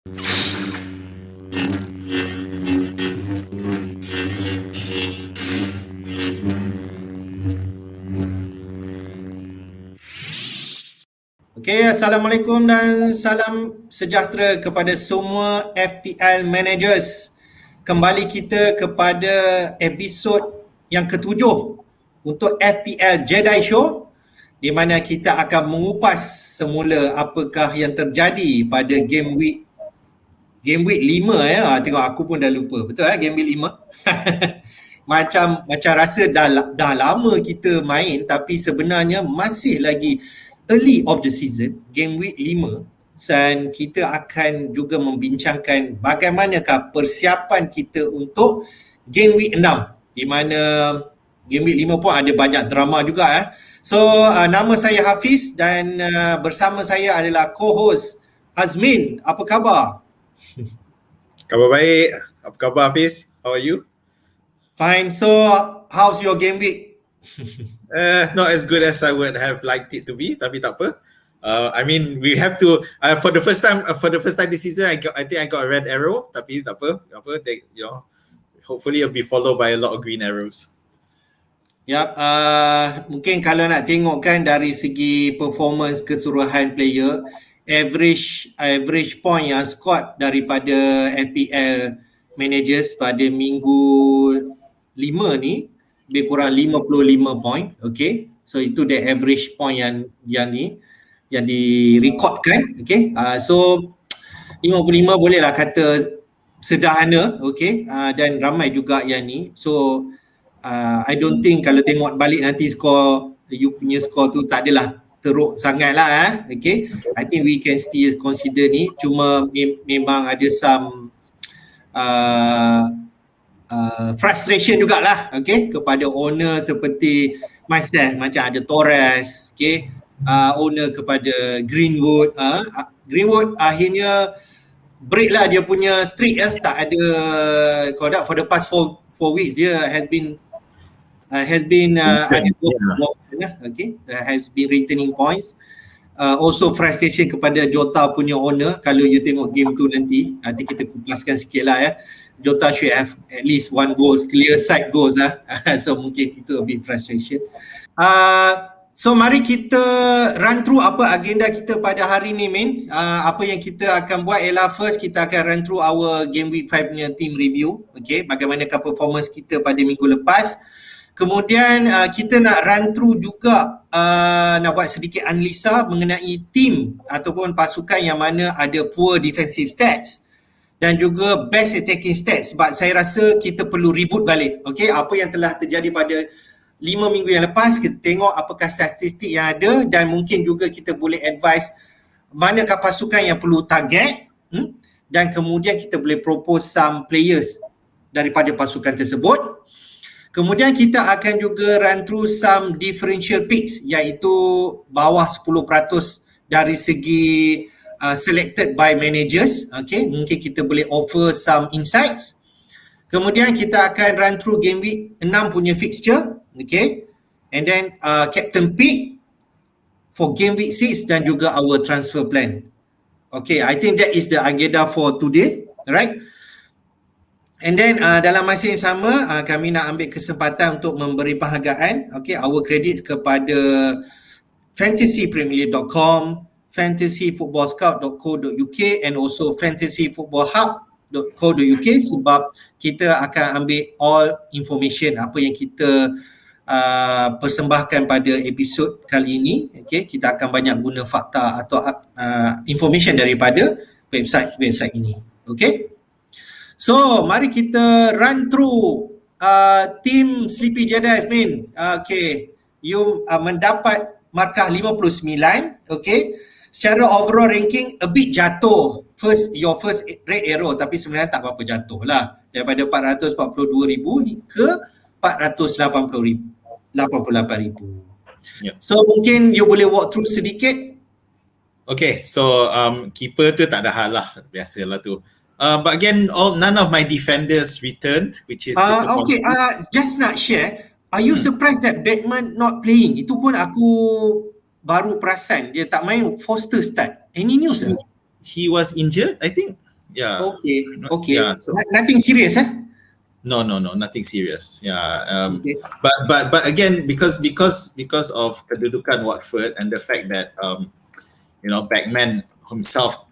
Okay, Assalamualaikum dan salam sejahtera kepada semua FPL Managers. Kembali kita kepada episod yang ketujuh untuk FPL Jedi Show, di mana kita akan mengupas semula apakah yang terjadi pada game week 5 ya. Tengok aku pun dah lupa. Betul game week 5. macam rasa dah lama kita main, tapi sebenarnya masih lagi early of the season, game week 5, dan kita akan juga membincangkan bagaimanakah persiapan kita untuk game week 6, di mana game week 5 pun ada banyak drama juga. So nama saya Hafiz dan bersama saya adalah co-host Azmin. Apa khabar? Khabar baik. Apa khabar Hafiz? How are you? Fine. So how's your game week? Not as good as I would have liked it to be, tapi tak apa. I mean, we have to for the first time this season, I think I got a red arrow, tapi tak apa. Hopefully it'll be followed by a lot of green arrows. Yap, mungkin kalau nak tengok kan dari segi performance keseluruhan player, average point yang scored daripada FPL Managers pada minggu 5 ni lebih kurang 55 point. Okay, so itu the average point yang direkodkan. Okay, so 55 bolehlah kata sederhana. Okay, dan ramai juga yang ni. So I don't think kalau tengok balik nanti you punya skor tu tak adalah teruk sangat lah. Okay, I think we can still consider ni. Cuma memang ada some frustration jugalah, okay, kepada owner seperti myself, macam ada Torres, okay, owner kepada Greenwood. Greenwood akhirnya break lah dia punya streak tak ada kodak for the past 4 weeks. Dia has been has been returning points. Also frustration kepada Jota punya owner. Kalau you tengok game tu nanti kita kupaskan sikit lah ya. Jota should have at least one goal, clear side goals so mungkin itu a bit frustration. So mari kita run through apa agenda kita pada hari ni, Min. Apa yang kita akan buat ialah first kita akan run through our game week 5 punya team review. Okay, bagaimanakah performance kita pada minggu lepas. Kemudian kita nak run through juga, nak buat sedikit analisa mengenai team ataupun pasukan yang mana ada poor defensive stats dan juga best attacking stats, sebab saya rasa kita perlu reboot balik. Okay, apa yang telah terjadi pada 5 minggu yang lepas, kita tengok apakah statistik yang ada dan mungkin juga kita boleh advise manakah pasukan yang perlu target, dan kemudian kita boleh propose some players daripada pasukan tersebut. Kemudian kita akan juga run through some differential picks, iaitu bawah 10% dari segi selected by managers. Okay, mungkin kita boleh offer some insights. Kemudian kita akan run through game week 6 punya fixture. Okay, and then captain pick for game week 6 dan juga our transfer plan. Okay, I think that is the agenda for today. Alright. And then dalam masa yang sama kami nak ambil kesempatan untuk memberi penghargaan, okay, our credits kepada fantasypremier.com, fantasyfootballscout.co.uk and also fantasyfootballhub.co.uk, sebab kita akan ambil all information apa yang kita persembahkan pada episod kali ini. Okay, kita akan banyak guna fakta atau information daripada website ini. Okay, so mari kita run through team Sleepy Jedi, Azmin. Okay, you mendapat markah 59. Okay, secara overall ranking a bit jatuh. Your first red arrow, tapi sebenarnya tak berapa jatuh lah, daripada 442,000 ke 488,000. So mungkin you boleh walk through sedikit. Okay, so keeper tu tak ada hal lah, biasalah tu. But again, none of my defenders returned, which is disappointing. Okay, just nak share, are you surprised that Batman not playing? Itu pun aku baru perasan dia tak main. Foster start. Any news? He was injured, I think. Yeah. Okay. Yeah. So Nothing serious, no, nothing serious. Yeah. Okay. But again, because of kedudukan Watford and the fact that Backman himself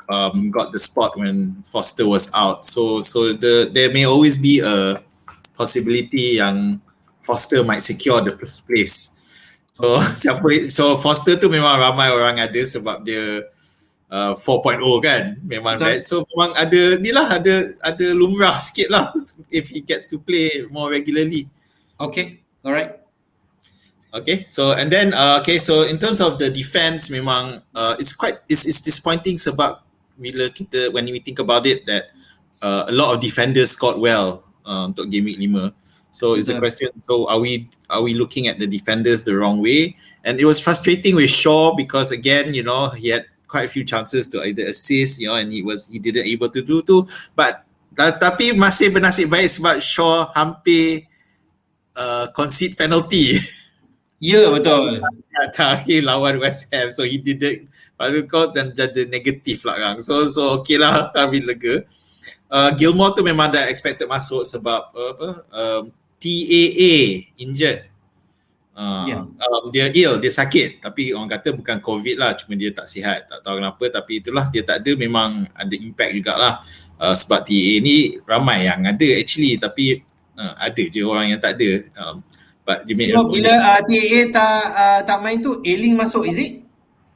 got the spot when Foster was out. So there may always be a possibility yang Foster might secure the first place. So so Foster tu memang ramai orang ada sebab dia 4.0 kan, memang Betul. that. So memang ada lumrah sikit lah if he gets to play more regularly. Okay. Alright. Okay, so and then so in terms of the defense, memang it's disappointing sebab when we think about it that a lot of defenders scored well untuk game week 5. So it's a question. So are we looking at the defenders the wrong way? And it was frustrating with Shaw because again, he had quite a few chances to either assist, and he didn't able to do too. But tapi masih bernasib baik sebab Shaw hampir concede penalty. Ya, betul. Terakhir lawan West Ham, so he didn't. Lalu kau dan jadi negatif lah kan. So okay lah, kami lega. Gilmore tu memang dah expected masuk sebab TAA injured. Dia ill, dia sakit, tapi orang kata bukan COVID lah, cuma dia tak sihat, tak tahu kenapa, tapi itulah dia tak ada, memang ada impact jugalah. Sebab TAA ni ramai yang ada actually, tapi ada je orang yang tak ada. So bila TAA tak main tu, Ailing masuk, is it?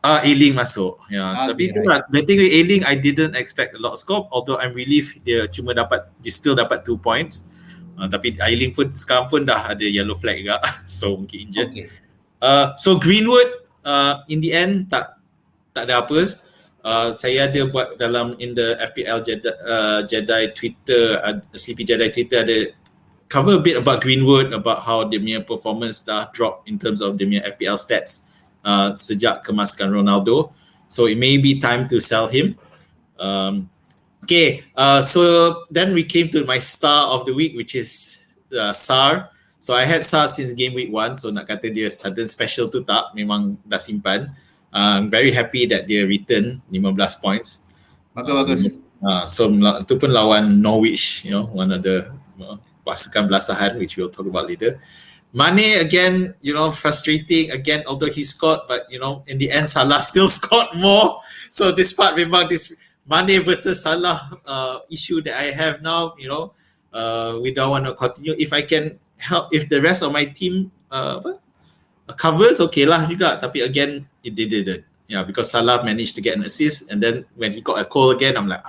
Ailing masuk. Tapi itulah, the thing with Ailing, I didn't expect a lot of scope, although I'm relieved dia still dapat 2 points. Tapi Ailing pun sekarang pun dah ada yellow flag juga, so mungkin injured. Okay. So Greenwood in the end tak ada apa. Saya ada buat in the FPL Jedi Twitter, CP Jedi Twitter ada cover a bit about Greenwood, about how dia punya performance dah drop in terms of dia punya FPL stats sejak kemaskan Ronaldo. So it may be time to sell him. So then we came to my star of the week, which is Sar. So I had Sar since game week 1, so nak kata dia sudden special tu tak, memang dah simpan. I'm very happy that dia return 15 points. Bagus. So tu pun lawan Norwich, one of the pasukan belasahan, which we'll talk about later. Mane again, frustrating again, although he scored, but in the end Salah still scored more. So this part memang this Mane versus Salah issue that I have now, we don't want to continue. If I can help, if the rest of my team covers, okay lah juga. Tapi again, it didn't. Because Salah managed to get an assist, and then when he got a goal again, I'm like,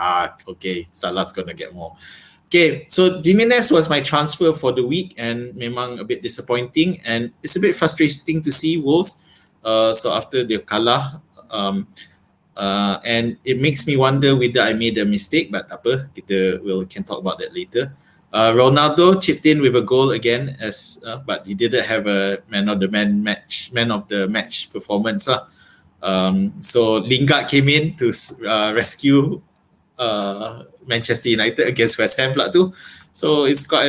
okay, Salah's gonna get more. Okay, so Jimenez was my transfer for the week, and memang a bit disappointing, and it's a bit frustrating to see Wolves. So after the kalah, and it makes me wonder whether I made a mistake, but apa, can talk about that later. Ronaldo chipped in with a goal again, but he didn't have a man of the match performance lah. So Lingard came in to rescue Manchester United against West Ham pula tu. So it's got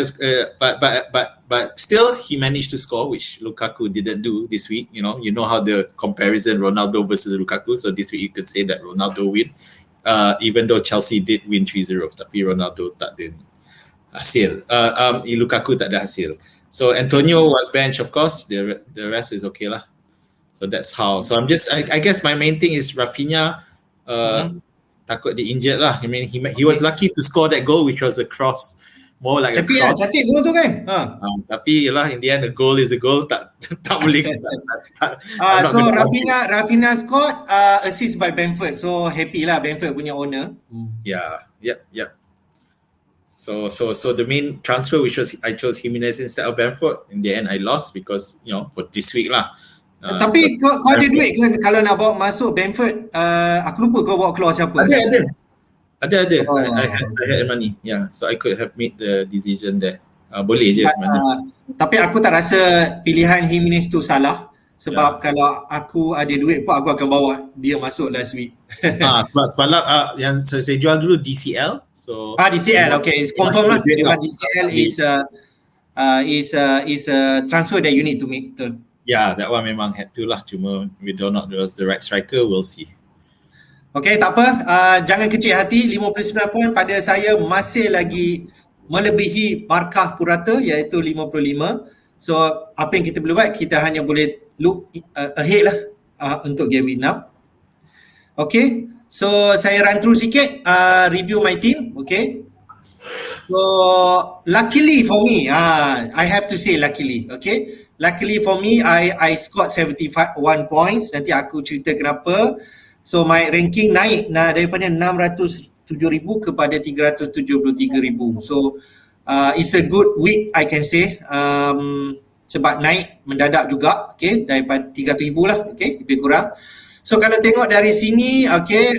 but still he managed to score, which Lukaku didn't do this week. You know how the comparison Ronaldo versus Lukaku. So this week you could say that Ronaldo win, even though Chelsea did win 3-0, tapi Ronaldo tak ada hasil. Lukaku tak ada hasil. So Antonio was bench, of course. The rest is okay lah. So that's how. So I guess my main thing is Rafinha. Takut dia injured lah. I mean, he was lucky to score that goal, which was a cross, more like a cross. Tapi gol tu kan? Tapi yalah, in the end, a goal is a goal. Tak boleh. So Rafinha scored, assist by Brentford. So happy lah Brentford punya owner. Yeah. So the main transfer, which was I chose Jimenez instead of Brentford. In the end, I lost because for this week lah. Tapi kau ada duit kan kalau nak bawa masuk Brentford? Aku lupa kau bawa keluar siapa. Ada. I had money. Yeah, so I could have made the decision there. Boleh je. Tapi aku tak rasa pilihan Jimenez tu salah. Sebab kalau aku ada duit pun aku akan bawa dia masuk last week. Sebab semalam yang saya jual dulu DCL. So DCL, okay, it's confirm lah. DCL is a transfer that you need to make. Yeah, that one memang had to lah. Cuma whether or not there was the right striker, we'll see. Okay, tak apa. Jangan kecil hati. 59 poin pada saya masih lagi melebihi markah purata iaitu 55. So, apa yang kita boleh buat, kita hanya boleh look ahead lah untuk game week 6. Okay, so saya run through sikit review my team. Okay, so luckily for me, I have to say luckily. Okay, luckily for me, I scored 71 points. Nanti aku cerita kenapa. So my ranking naik daripada 607,000 kepada 373,000. So it's a good week I can say. Sebab naik mendadak juga, okay, daripada 300,000 lah, okay, lebih kurang. So kalau tengok dari sini, okay,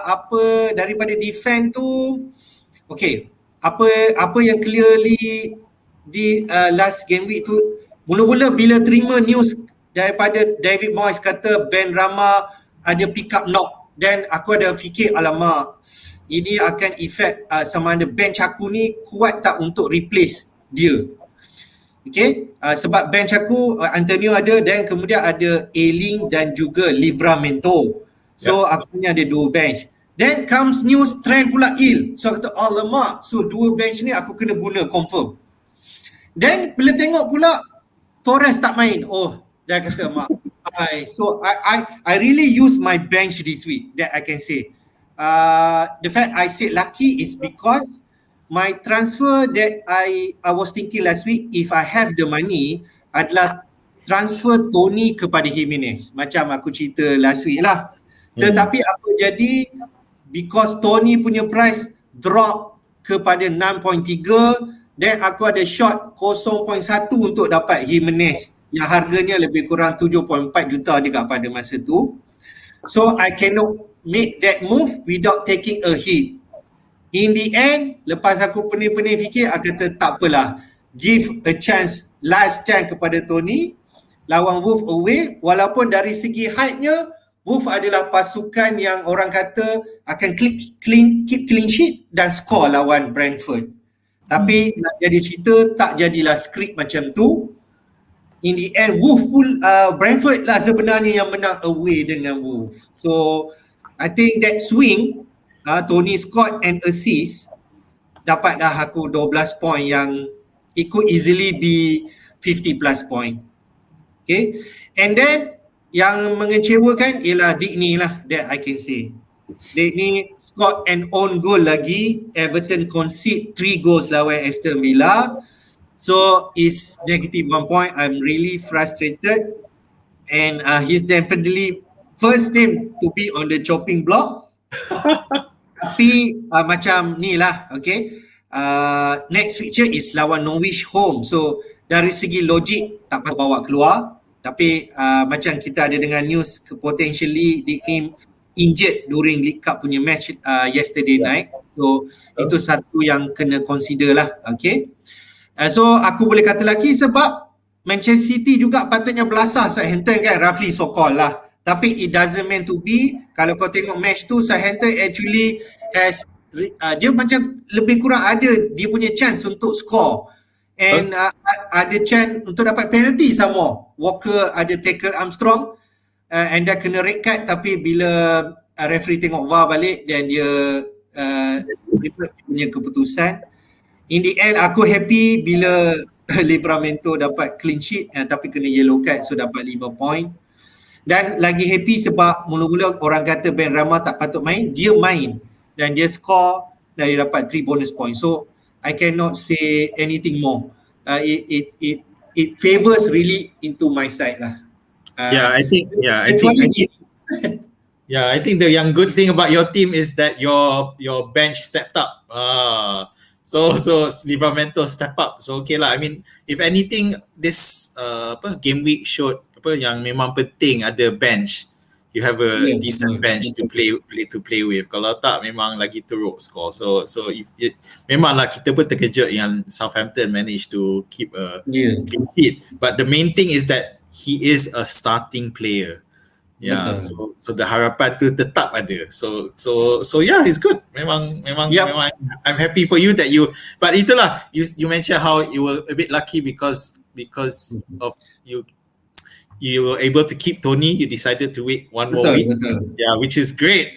apa daripada defend tu, okay, apa yang clearly di last game week tu, mula-mula bila terima news daripada David Moyes kata Ben Rama ada pick up knock, dan aku ada fikir alamak, ini akan effect sama ada bench aku ni kuat tak untuk replace dia. Okay, sebab bench aku Antonio ada, dan kemudian ada Ailing dan juga Livramento. So aku ni ada 2 bench. Then comes news Trent pula ill. So aku kata alamak, so 2 bench ni aku kena guna confirm. Then bila tengok pula Torres tak main. Oh, dia kata mak. So I really use my bench this week, that I can say. The fact I said lucky is because my transfer that I was thinking last week, if I have the money, adalah transfer Tony kepada Jimenez. Macam aku cerita last week lah. Tetapi apa jadi, because Tony punya price drop kepada 6.3, then aku ada short 0.1 untuk dapat Jimenez yang harganya lebih kurang 7.4 juta juga pada masa tu. So I cannot make that move without taking a hit. In the end, lepas aku pening-pening fikir, aku kata tak apalah, give a chance, last chance kepada Tony lawan Wolf away. Walaupun dari segi hype-nya, Wolf adalah pasukan yang orang kata akan keep clean sheet dan score lawan Brentford. Tapi nak jadi cerita, tak jadilah skrip macam tu. In the end, Wolf pun Brentford lah sebenarnya yang menang away dengan Wolf. So I think that swing, Tony scored and assist, dapatlah aku 12 point yang it could easily be 50 plus point. Okay, and then yang mengecewakan ialah Dickney lah, that I can say. Dickney scored an own goal lagi. Everton concede 3 goals lawan Aston Villa. So is negative 1 point. I'm really frustrated, and he's definitely first name to be on the chopping block. Tapi macam ni lah, okay. Next fixture is lawan Norwich home. So dari segi logik tak patut bawa keluar. Tapi macam kita ada dengan news, potentially Dickney injured during League Cup punya match yesterday night. So itu satu yang kena consider lah, okay. So aku boleh kata lagi sebab Manchester City juga patutnya belasah Southampton kan, roughly so called lah. Tapi it doesn't meant to be. Kalau kau tengok match tu, Southampton actually has dia macam lebih kurang ada dia punya chance untuk score, and ada chance untuk dapat penalty sama. Walker ada tackle Armstrong, and dia kena red card, tapi bila referee tengok VAR balik, dan dia punya keputusan. In the end, aku happy bila Livramento dapat clean sheet, tapi kena yellow card, so dapat 5 point. Dan lagi happy sebab mula-mula orang kata Ben Rama tak patut main, dia main dan dia score dan dia dapat 3 bonus points. So I cannot say anything more. It favors really into my side lah. I think the young good thing about your team is that your bench stepped up. So Livramento step up. So okay lah. I mean, if anything, this game week showed yang memang penting ada bench. You have a decent bench to play with. Kalau tak, memang lagi teruk score. So memanglah kita pun terkejut yang Southampton managed to keep a clean sheet. But the main thing is that he is a starting player. Yeah, so the harapan tu tetap ada. So yeah, it's good. Memang I'm happy for you that you. But itulah you mentioned how you were a bit lucky because of you were able to keep Tony. You decided to wait one more week. Betul. Yeah, which is great.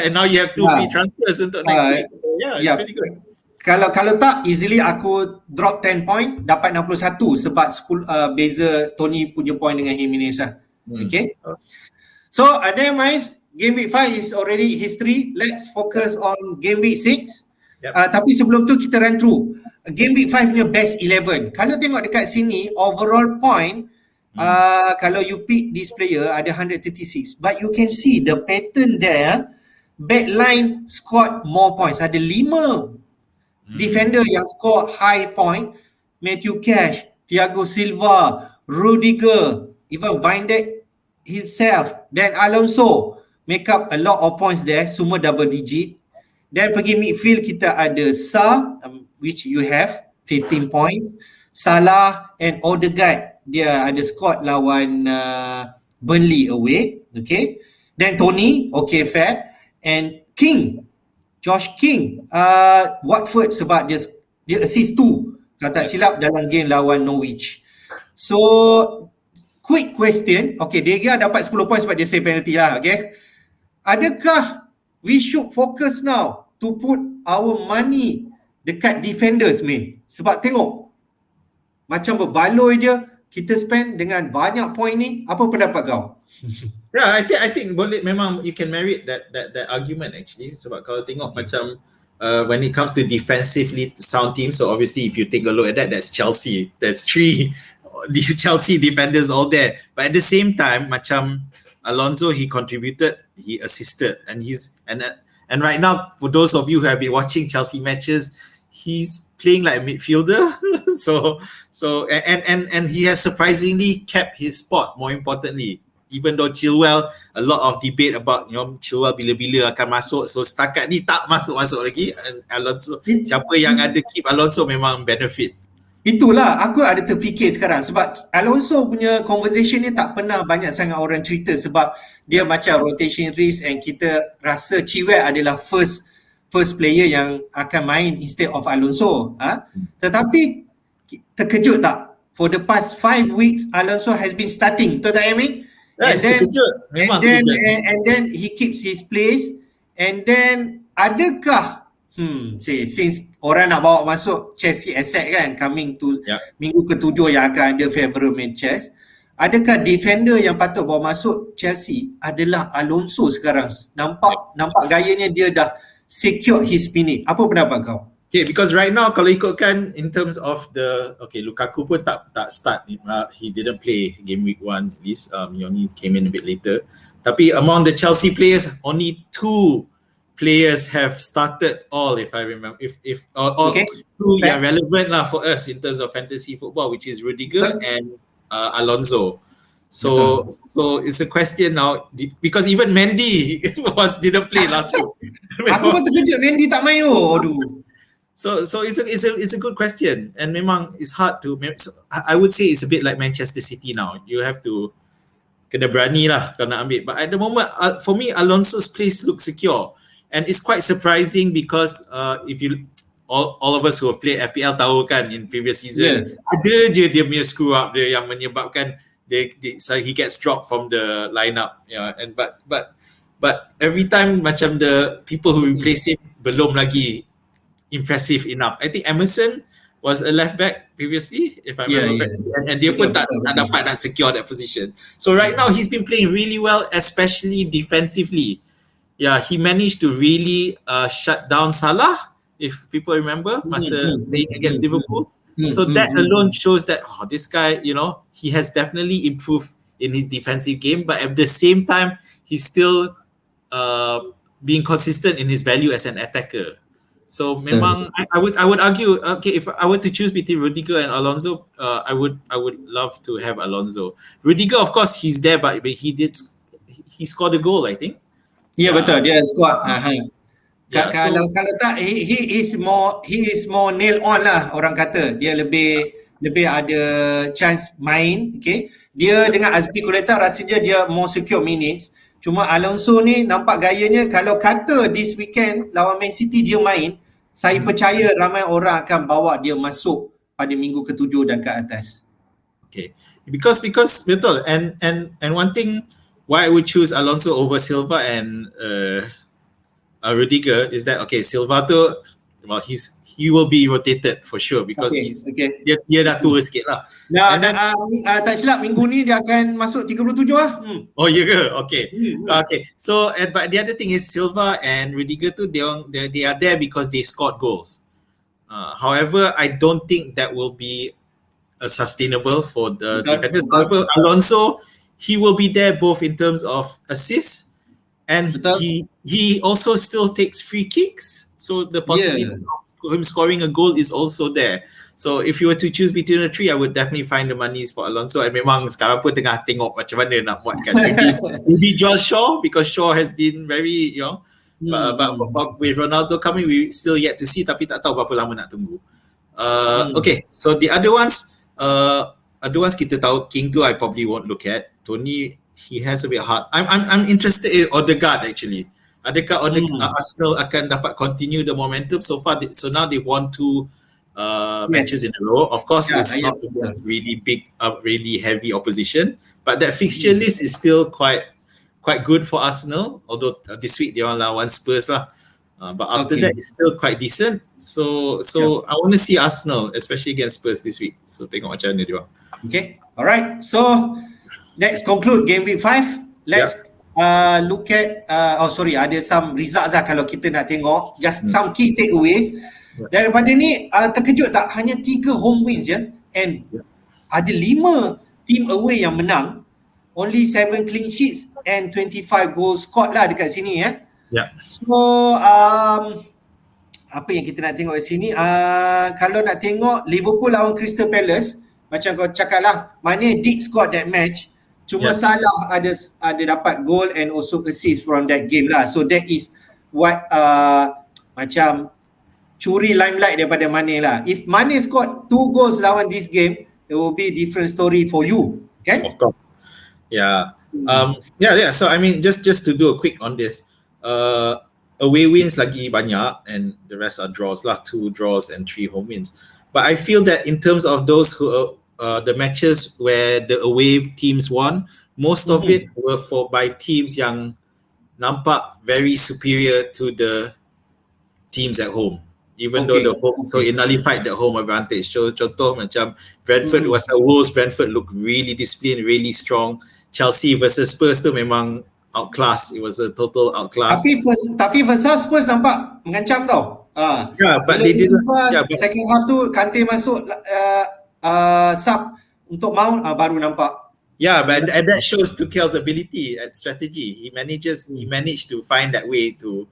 And now you have 2 free transfers untuk next week. Yeah, it's really good. Kalau tak, easily aku drop 10 point, dapat 61 sebab beza Tony punya point dengan Jimenez lah. Okay. So, never mind. Game week 5 is already history. Let's focus on game week 6. Tapi sebelum tu kita run through game week 5 punya best 11. Kalau tengok dekat sini, overall point, kalau you pick this player ada 136. But you can see the pattern there, backline scored more points. Ada 5 defender yang score high point. Matthew Cash, Thiago Silva, Rudiger, even Van Dijk himself, then Alonso make up a lot of points there, semua double digit. Then pergi midfield kita ada Sa, which you have 15 points, Salah and Odegaard, dia ada squad lawan Burnley away, okay. Then Tony, okay, fair. And Josh King, Watford sebab dia assist 2 kalau tak silap dalam game lawan Norwich. So quick question, okay, Dega dapat 10 poin sebab dia save penalty lah, okay. Adakah we should focus now to put our money dekat defenders, man? Sebab tengok macam berbaloi je kita spend dengan banyak point ni. Apa pendapat kau? Yeah, I think boleh, memang you can merit that argument actually. Sebab kalau tengok macam when it comes to defensively sound teams, so obviously if you take a look at that's Chelsea. There's 3 Chelsea defenders all there. But at the same time, macam Alonso, he contributed, he assisted, and right now, for those of you who have been watching Chelsea matches, he's playing like a midfielder. so and he has surprisingly kept his spot. More importantly, even though Chilwell, a lot of debate about Chilwell bila-bila akan masuk, so setakat ni tak masuk lagi. And Alonso, siapa yang ada keep Alonso memang benefit. Itulah aku ada terfikir sekarang sebab Alonso punya conversation ni tak pernah banyak sangat orang cerita sebab dia macam rotation risk, and kita rasa Chilwell adalah first player yang akan main instead of Alonso. Tetapi terkejut tak? For the past 5 weeks Alonso has been starting, betul tak Amin? And then he keeps his place, and then adakah since orang nak bawa masuk Chelsea asset kan, coming to minggu ke-7 yang akan ada February matches, adakah defender yang patut bawa masuk Chelsea adalah Alonso sekarang? Nampak gayanya dia dah secure his minute. Apa pendapat kau? Okay, because right now kalau ikutkan in terms of Lukaku pun tak start, he didn't play game week 1 at least, he only came in a bit later. Tapi among the Chelsea players, only 2 players have started all, if I remember, if two yang relevant lah for us in terms of fantasy football, which is Rudiger and Alonso. So it's a question now because even Mendy didn't play last week. Aku pun terkejut Mendy tak main. Aduh. So it's a good question, and memang it's hard to. So I would say it's a bit like Manchester City now. You have to kena berani lah kalau nak ambil. But at the moment, for me, Alonso's place looks secure. And it's quite surprising because if you all of us who have played FPL tahu kan in previous season, ada je dia punya screw up dia yang menyebabkan so he gets dropped from the lineup. And but every time macam the people who replace him belum lagi impressive enough. I think Emerson was a left back previously, if I remember. And dia pun tak dapat nak secure that position. So right now he's been playing really well, especially defensively. Yeah, he managed to really shut down Salah, if people remember, masa playing against Liverpool. So that alone shows that this guy, he has definitely improved in his defensive game, but at the same time, he's still being consistent in his value as an attacker. So memang I would argue, okay, if I were to choose between Rudiger and Alonso, I would love to have Alonso. Rudiger, of course, he's there, but he scored a goal, I think. Ya, betul, dia squad. Kalau tak, he is more nail on lah, orang kata. Dia lebih ada chance main, okay. Dia dengan Azpilicueta rasanya dia more secure minutes. Cuma Alonso ni nampak gayanya, kalau kata this weekend lawan Man City dia main, saya percaya ramai orang akan bawa dia masuk pada minggu ke-7 dan ke atas. Okay, because betul, and one thing why I would choose Alonso over Silva and Rudiger is that okay, Silva tu, well, he will be rotated for sure because Okay. dia dah tua sikit lah. Nah, And then tak silap minggu ni dia akan masuk 37 lah. oh ya ke? Okay. Okay. So but the other thing is Silva and Rudiger tu they are there because they scored goals. However, I don't think that will be sustainable for the defenders. However, Alonso, he will be there both in terms of assists and he also still takes free kicks. So the possibility of him scoring a goal is also there. So if you were to choose between the three, I would definitely find the monies for Alonso. And memang sekarang pun tengah tengok macam mana nak buat kan. Maybe jual Shaw because Shaw has been very, but with Ronaldo coming, we still yet to see. Tapi tak tahu berapa lama nak tunggu. Okay, so the other ones kita tahu King tu I probably won't look at. Tony, he has a bit hard. I'm interested in Odegaard actually. Adakah Arsenal akan dapat continue the momentum so far? So now they won 2 matches in a row. Of course, it's not really big, really heavy opposition, but that fixture list is still quite good for Arsenal. Although this week they all lawan Spurs lah, but after that it's still quite decent. So I want to see Arsenal, especially against Spurs this week. So tengok macam mana dia. Okay, alright. So let's conclude game week 5. Let's look at ada some results lah kalau kita nak tengok just some key takeaways. Daripada ni terkejut tak hanya 3 home wins je and ada 5 team away yang menang, only 7 clean sheets and 25 goals scored lah dekat sini ya. So apa yang kita nak tengok di sini, kalau nak tengok Liverpool lawan Crystal Palace, macam kau cakap lah, Mane did score that match, cuma Salah ada dapat goal and also assist from that game lah. So that is what macam curi limelight daripada Mane lah. If Mane scored 2 goals lawan this game, it will be different story for you, kan? Of course. So I mean just to do a quick on this, away wins lagi banyak and the rest are draws lah, 2 draws and 3 home wins. But I feel that in terms of those who the matches where the away teams won, most of it were by teams yang nampak very superior to the teams at home. Even though the home, so it nullified the home advantage. So contoh macam Brentford was a Wolves, Brentford looked really disciplined, really strong. Chelsea versus Spurs tu memang outclass. It was a total outclass. Tapi versus Spurs nampak mengancam tau. But they didn't. Second half tu Kante masuk sub untuk Mount, baru nampak. But and that shows Tuchel's ability at strategy. He managed to find that way to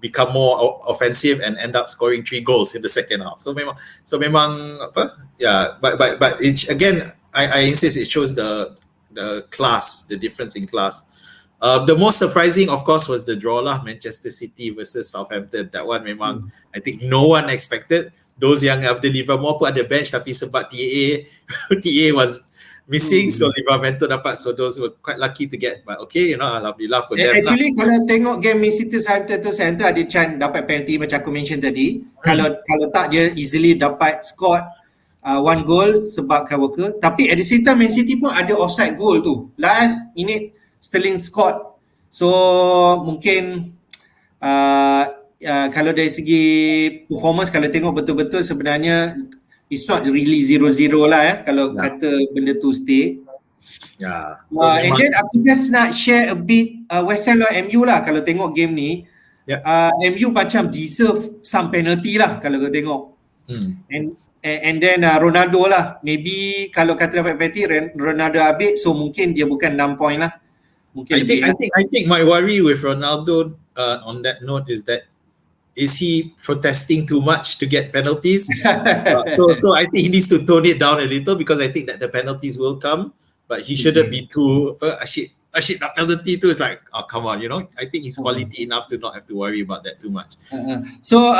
become more offensive and end up scoring 3 goals in the second half. So memang apa? But it, again, I insist it shows the class, the difference in class. The most surprising, of course, was the draw lah, Manchester City versus Southampton. That one memang I think no one expected. Those yang Liverpool pun ada bench, tapi sebab TA was missing, so Liverpool dapat. So those were quite lucky to get. But okay, alhamdulillah for them. Actually, kalau tengok game Man City Southampton tu, Southampton ada chance dapat penalty macam aku mention tadi. Kalau tak, dia easily dapat score 1 goal sebab Gallagher. Tapi at the same time, Man City pun ada offside goal tu. Last minute Sterling scored. So mungkin kalau dari segi performance, kalau tengok betul-betul sebenarnya it's not really 0-0 lah kalau kata benda tu stay. And then aku just nak share a bit West Ham lawan MU lah. Kalau tengok game ni, MU macam deserve some penalty lah kalau kau tengok. And then Ronaldo lah, maybe kalau kata dapat penalty Ronaldo habis, so mungkin dia bukan 6 point lah. Mungkin I think my worry with Ronaldo on that note is that is he protesting too much to get penalties? So I think he needs to tone it down a little, because I think that the penalties will come, but he shouldn't be too Ashik nak penalty tu is like, oh come on, I think he's quality enough to not have to worry about that too much. So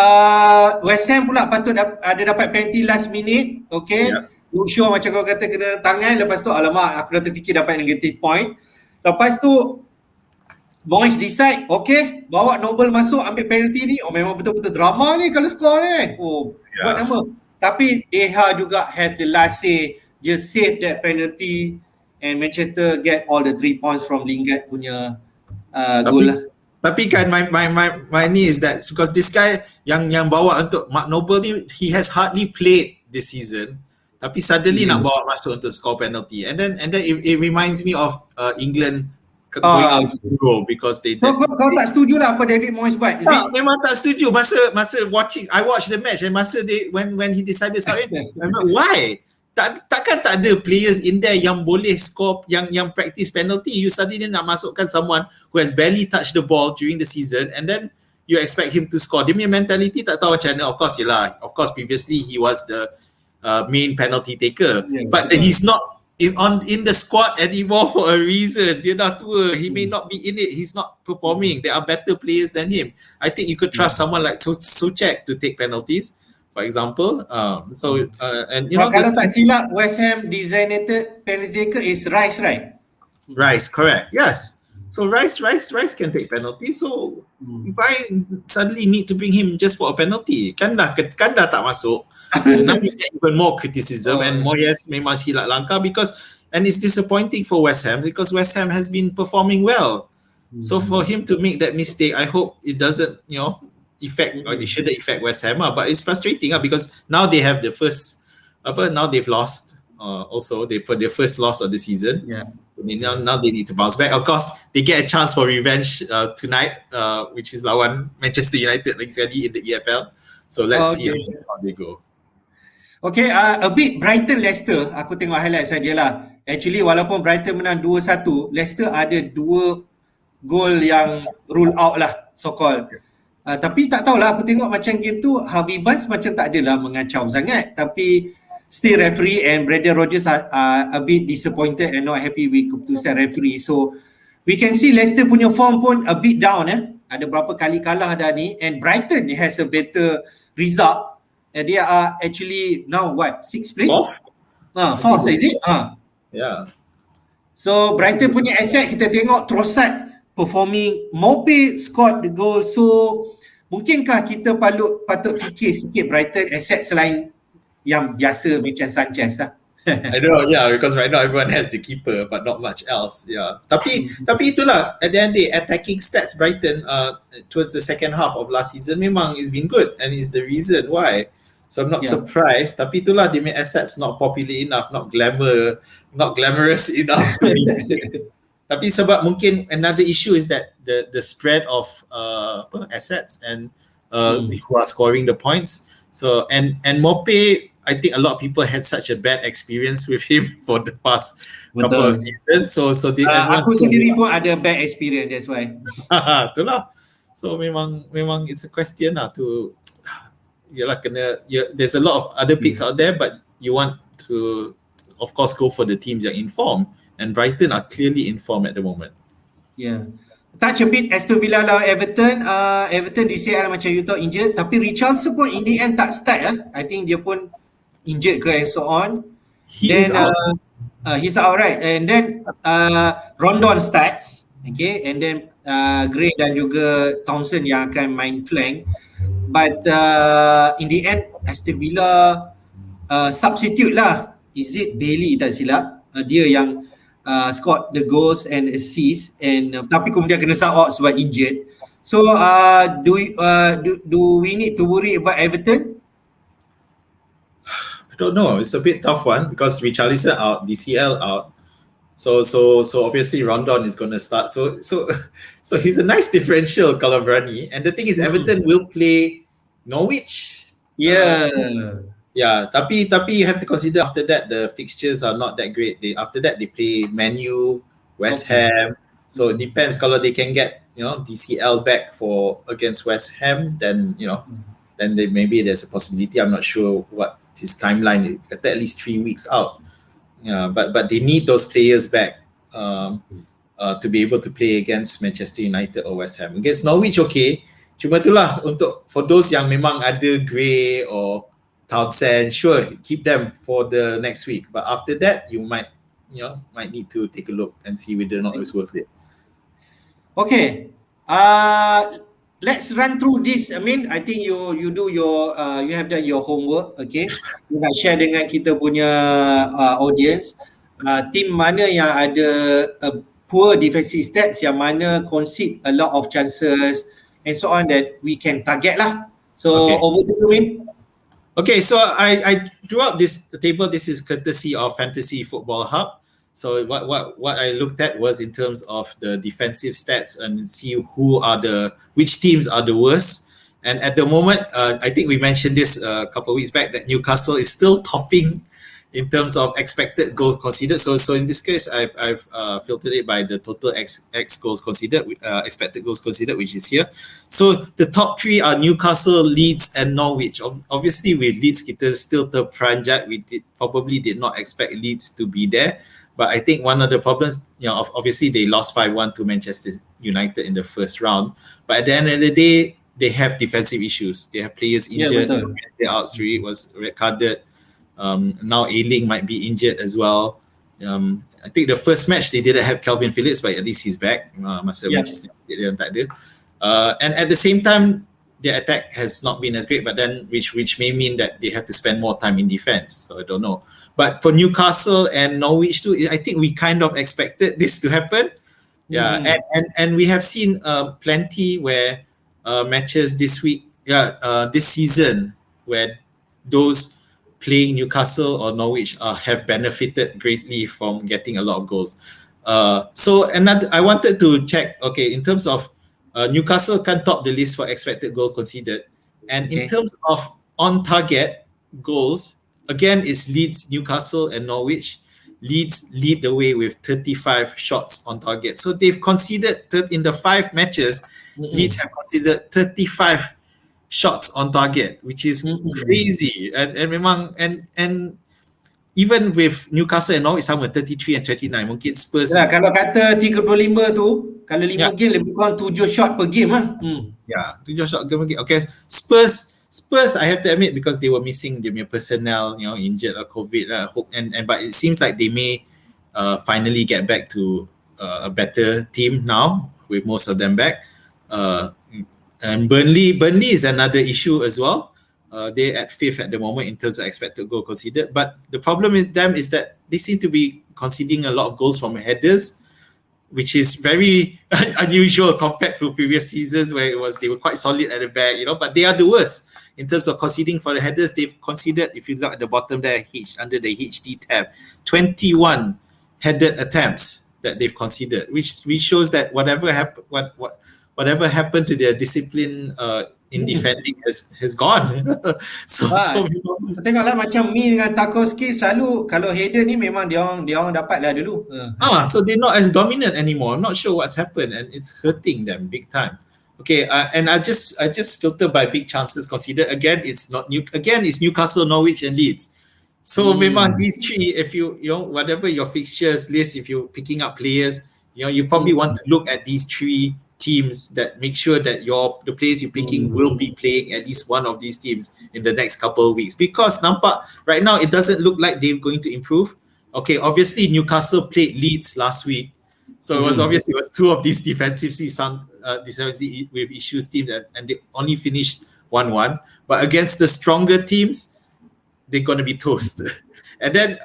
West Ham pula patut ada dapat penalty last minute, okay? Look sure macam kau kata kena tangan, lepas tu alamak aku dah terfikir dapat negative point. Lepas tu Moyes decide, okay, bawa Noble masuk ambil penalty ni. Memang betul-betul drama ni kalau skor ni kan. Buat nama. Tapi Deha juga have the last say just save that penalty and Manchester get all the 3 points from Lingard punya goal lah. Tapi kan my ni is that because this guy yang bawa untuk Mark Noble ni, he has hardly played this season, tapi suddenly nak bawa masuk untuk score penalty, and then it reminds me of England going out to Euro because they kau tak setuju lah apa David Moyes buat? Memang tak setuju masa watching. I watch the match and masa when he decided to start in, I'm like, why? Takkan tak ada players in there yang boleh score, yang practice penalty. You suddenly nak masukkan someone who has barely touched the ball during the season and then you expect him to score. Dia punya mentality tak tahu macam mana. Of course previously he was the main penalty taker, but he's not in the squad anymore for a reason. Dia dah tua. He may not be in it. He's not performing. There are better players than him. I think you could trust someone like Souček to take penalties, for example. And you know, kalau tak silap, West Ham designated penalty taker is Rice, right? Rice, correct. Yes. So Rice can take penalty. So if I suddenly need to bring him just for a penalty, kan dah tak masuk. Now you get even more criticism and Moyes memang silap langkah and it's disappointing for West Ham because West Ham has been performing well. So for him to make that mistake, I hope it doesn't, affect, or it shouldn't affect West Ham, but it's frustrating because now they have now they've lost also for their first loss of the season. Yeah. Now they need to bounce back. Of course, they get a chance for revenge tonight, which is lawan Manchester United lagi sekali in the EFL. So let's see how they go. Okay, a bit Brighton Leicester, aku tengok highlight sajalah. Actually walaupun Brighton menang 2-1, Leicester ada 2 gol yang rule out lah, so called. Tapi tak tahulah, aku tengok macam game tu Harvey Barnes macam tak adalah mengacau sangat, tapi still referee and Brendan Rodgers are a bit disappointed and not happy with keputusan referee. So we can see Leicester punya form pun a bit down. Ada berapa kali kalah dah ni, and Brighton has a better result. They are actually now 6th place? 4th is it? Yeah. So Brighton punya asset, kita tengok Trossard performing, Mope scored the goal. So mungkinkah kita patut fikir sikit Brighton asset selain yang biasa macam Sanchez lah. I don't know, because right now everyone has the keeper but not much else. Tapi itulah, at the end of the day, attacking stats Brighton towards the second half of last season memang it's been good and is the reason why. So I'm not surprised. Tapi itulah, dia punya assets not popular enough, not glamorous enough to be. Tapi sebab mungkin another issue is that the spread of assets and who are scoring the points. So and Mope, I think a lot of people had such a bad experience with him for the past couple of seasons. So aku sendiri pun ada bad experience, that's why. Itulah. So memang it's a question lah to there's a lot of other picks out there, but you want to of course go for the teams yang informed, and Brighton are clearly informed at the moment. Touch a bit Aston Villa lawan Everton. Everton DCL macam you tahu injured, tapi Richarlison pun in the end tak start. I think dia pun injured ke and so on. He's out, right. And then Rondon starts, okay, and then Gray dan juga Townsend yang akan main flank. But in the end Aston Villa substitute lah. Is it Bailey tak silap? Dia yang scored the goals and assists, and tapi kemudian kena sub out sebab injured. So do we need to worry about Everton? I don't know. It's a bit tough one because Richarlison out, DCL out. So obviously Rondon is going to start. So he's a nice differential kalau berani. And the thing is, Everton will play Norwich. Tapi you have to consider after that the fixtures are not that great. After that they play Man U, West Ham. So it depends kalau they can get DCL back against West Ham, then then maybe there's a possibility. I'm not sure what his timeline is. At least 3 weeks out. But they need those players back to be able to play against Manchester United or West Ham. Against Norwich, okay. Cuma itulah, for those yang memang ada Gray or Townsend, sure, keep them for the next week. But after that, you might need to take a look and see whether or not it's worth it. Okay. let's run through this. I mean, I think you do your you have done your homework, okay? You nak share dengan kita punya audience. Team mana yang ada poor defensive stats, yang mana concede a lot of chances and so on, that we can target lah. So Okay. over to you, Min. Okay, so I drew up this table. This is courtesy of Fantasy Football Hub. So what I looked at was in terms of the defensive stats and see which teams are the worst. And at the moment, I think we mentioned this a couple of weeks back that Newcastle is still topping in terms of expected goals conceded. So in this case, I've filtered it by the total X goals conceded, expected goals conceded, which is here. So the top three are Newcastle, Leeds, and Norwich. Obviously, with Leeds, kita still terperanjat. We probably did not expect Leeds to be there. But I think one of the problems, obviously they lost 5-1 to Manchester United in the first round. But at the end of the day, they have defensive issues. They have players injured. Their Outstreet was red carded. Now Ayling might be injured as well. I think the first match they didn't have Calvin Phillips, but at least he's back. Manchester United tak ada. And at the same time, their attack has not been as great, but then which may mean that they have to spend more time in defense. So I don't know. But for Newcastle and Norwich too, I think we kind of expected this to happen. Yeah, and we have seen plenty where matches this season where those playing Newcastle or Norwich have benefited greatly from getting a lot of goals. So I wanted to check, okay, in terms of Newcastle can top the list for expected goal conceded. And in terms of on-target goals, again, it's Leeds, Newcastle, and Norwich. Leeds lead the way with 35 shots on target. So they've conceded, in the 5 matches, Leeds have conceded 35 shots on target, which is crazy. And even with Newcastle and Norwich sama 33 and 29, mungkin Spurs kalau kata 35 tu, kalau 5 game lebih kurang 7 shot per game lah. 7 shot per game. Okay, Spurs, I have to admit, because they were missing their personnel, injured or COVID, but it seems like they may finally get back to a better team now with most of them back. And Burnley is another issue as well. They're at 5th at the moment in terms of expected goal conceded. But the problem with them is that they seem to be conceding a lot of goals from headers, which is very unusual compared to previous seasons where they were quite solid at the back, but they are the worst in terms of conceding for the headers. They've conceded, if you look at the bottom there, under the HD tab, 21 headed attempts that they've conceded, which shows that whatever happened to their discipline in defending has gone. so tengoklah macam Mi dengan Tarkowski selalu kalau header ni memang dia orang dapat lah dulu. So they're not as dominant anymore. I'm not sure what's happened, and it's hurting them big time. Okay, and I just filter by big chances considered. Again, it's Newcastle, Norwich, and Leeds. So memang these three, if you whatever your fixtures list, if you're picking up players, you probably want to look at these three teams that make sure that the players you're picking will be playing at least one of these teams in the next couple of weeks. Because nampak right now it doesn't look like they're going to improve. Okay, obviously Newcastle played Leeds last week, so it was two of these defensively with issues teams, and they only finished 1-1. But against the stronger teams, they're going to be toast. And then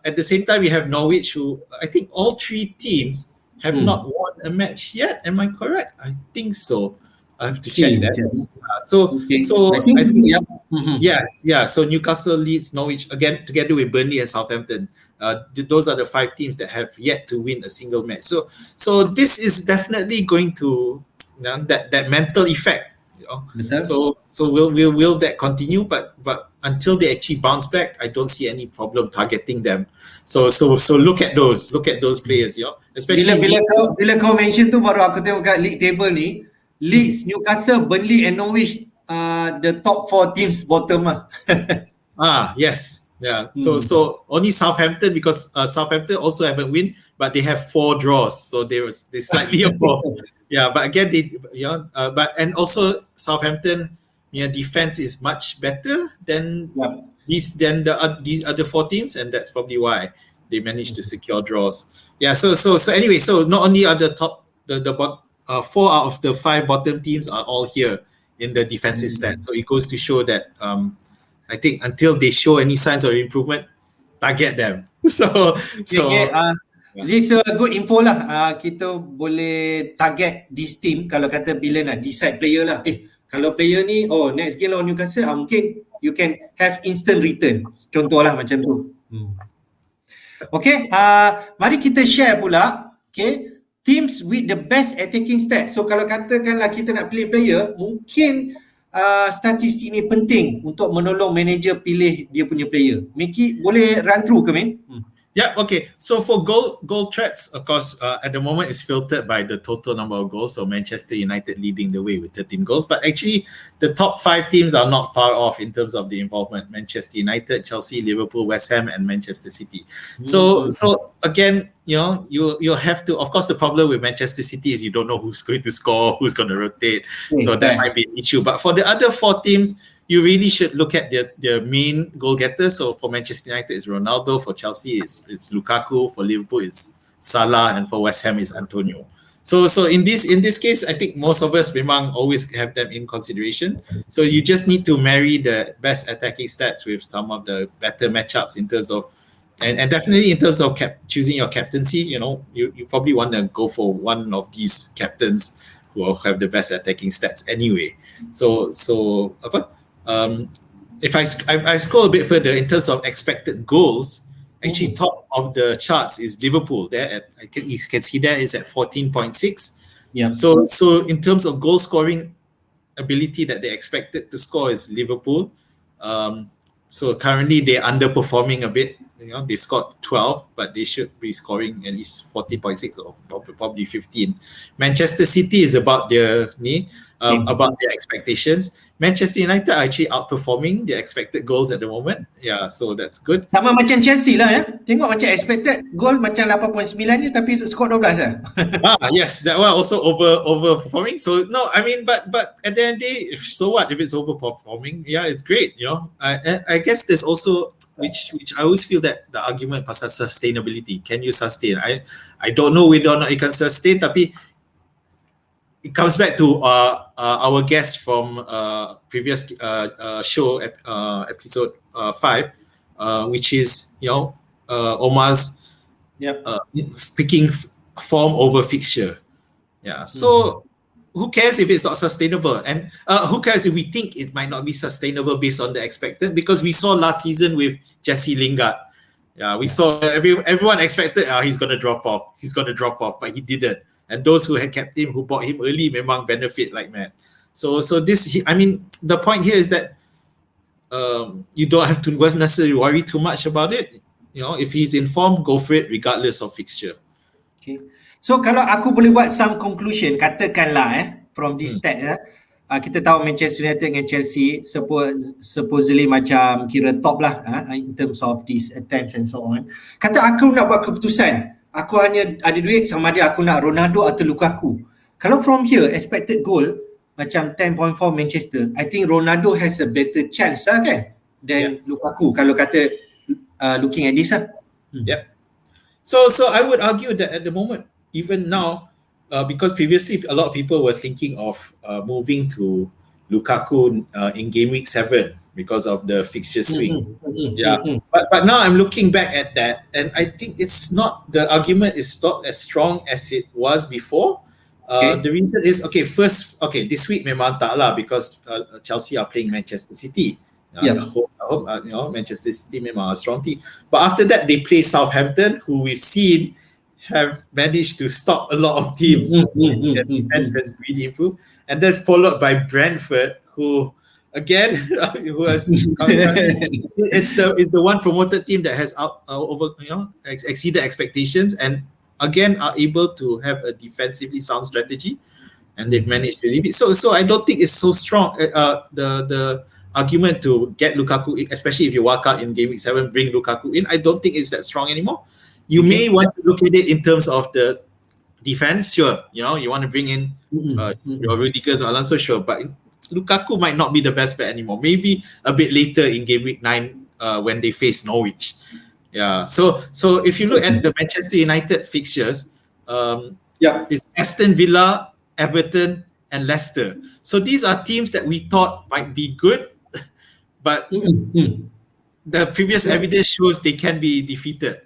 at the same time, we have Norwich, who I think all three teams have not won a match yet. Am I correct? I think so. I have to check that. So I think So Newcastle, Leeds, Norwich, again together with Burnley and Southampton. Those are the 5 teams that have yet to win a single match. So this is definitely going to that mental effect. So will that continue? But until they actually bounce back, I don't see any problem targeting them. So look at those players, especially bila kau mention tu, baru aku tengok kat league table ni, Leeds, Newcastle, Burnley and Norwich, the top 4 teams bottom lah. Yes. Yeah. So only Southampton, because Southampton also haven't win, but they have 4 draws, so they slightly above. Yeah, but again, and also Southampton, defense is much better than these other 4 teams, and that's probably why they managed to secure draws. Yeah. So anyway, so not only are the 4 out of the 5 bottom teams are all here in the defensive stats. So it goes to show that I think until they show any signs of improvement, target them. So this is a good info lah. Kita boleh target this team kalau kata bila nak decide player lah. Kalau player ni next game lawan Newcastle, mungkin you can have instant return. Contohlah macam tu. Okay, mari kita share pula, okay, teams with the best attacking stats. So kalau katakanlah kita nak pilih player, mungkin statistik ni penting untuk menolong manager pilih dia punya player. Mickey boleh run through ke, Min? Yeah, okay. So for goal threats, of course, at the moment it's filtered by the total number of goals. So Manchester United leading the way with 13 goals. But actually, the top 5 teams are not far off in terms of the involvement. Manchester United, Chelsea, Liverpool, West Ham, and Manchester City. So again, you have to. Of course, the problem with Manchester City is you don't know who's going to score, who's going to rotate. So that might be an issue. But for the other 4 teams, you really should look at their main goal getters. So for Manchester United, it's Ronaldo. For Chelsea, it's Lukaku. For Liverpool, it's Salah. And for West Ham, it's Antonio. So in this case, I think most of us memang always have them in consideration. So you just need to marry the best attacking stats with some of the better matchups in terms of, and definitely in terms of choosing your captaincy. You probably want to go for one of these captains who will have the best attacking stats anyway. So if I scroll a bit further in terms of expected goals, actually top of the charts is Liverpool. There, you can see there is at 14.6. Yeah. So in terms of goal scoring ability that they expected to score is Liverpool. So currently they're underperforming a bit. They've scored 12, but they should be scoring at least 14.6 or probably 15. Manchester City is about their expectations. Manchester United are actually outperforming their expected goals at the moment. Yeah, so that's good. Sama macam Chelsea lah ya. Tengok macam expected goal macam 8.9 ni tapi skor 12 lah. Yes, that one also overperforming. So no, I mean, but at the end of the day, so what if it's overperforming? Yeah, it's great. I guess there's also which I always feel that the argument pasal sustainability. Can you sustain? I don't know. We don't know it can sustain. Tapi it comes back to our guest from previous show, episode 5, which is Omar's picking form over fixture. Yeah. So who cares if it's not sustainable? And who cares if we think it might not be sustainable based on the expected? Because we saw last season with Jesse Lingard. Yeah, we saw everyone expected he's going to drop off. He's going to drop off, but he didn't. And those who had kept him, who bought him early, memang benefit like mad. So this, I mean, the point here is that you don't have to necessarily worry too much about it. If he's in form, go for it regardless of fixture. Okay. So kalau aku boleh buat some conclusion, katakanlah from this stat kita tahu Manchester United dengan Chelsea supposedly macam kira top lah in terms of these attempts and so on. Kata aku nak buat keputusan, aku hanya ada duit sama ada aku nak Ronaldo atau Lukaku. Kalau from here expected goal macam 10.4 Manchester, I think Ronaldo has a better chance lah kan than Lukaku kalau kata looking at this lah. Yeah. So I would argue that at the moment, even now, because previously a lot of people were thinking of moving to Lukaku in game week 7 because of the fixture swing. But now I'm looking back at that, and I think the argument is not as strong as it was before. The reason is this week memang tak lah because Chelsea are playing Manchester City. I hope Manchester City memang a strong team. But after that, they play Southampton, who we've seen have managed to stop a lot of teams. Their defense has really improved, and then followed by Brentford, who again who has it's the one promoted team that has exceeded expectations, and again are able to have a defensively sound strategy, and they've managed to leave it. So I don't think it's so strong. The argument to get Lukaku in, especially if you walk out in game week 7, bring Lukaku in, I don't think it's that strong anymore. You may want to look at it in terms of the defense, sure. You want to bring in your Rudigers or Alonso, sure. But Lukaku might not be the best bet anymore. Maybe a bit later in game week 9 when they face Norwich. Yeah. So if you look at the Manchester United fixtures, it's Aston Villa, Everton, and Leicester. So these are teams that we thought might be good, but the previous evidence shows they can be defeated.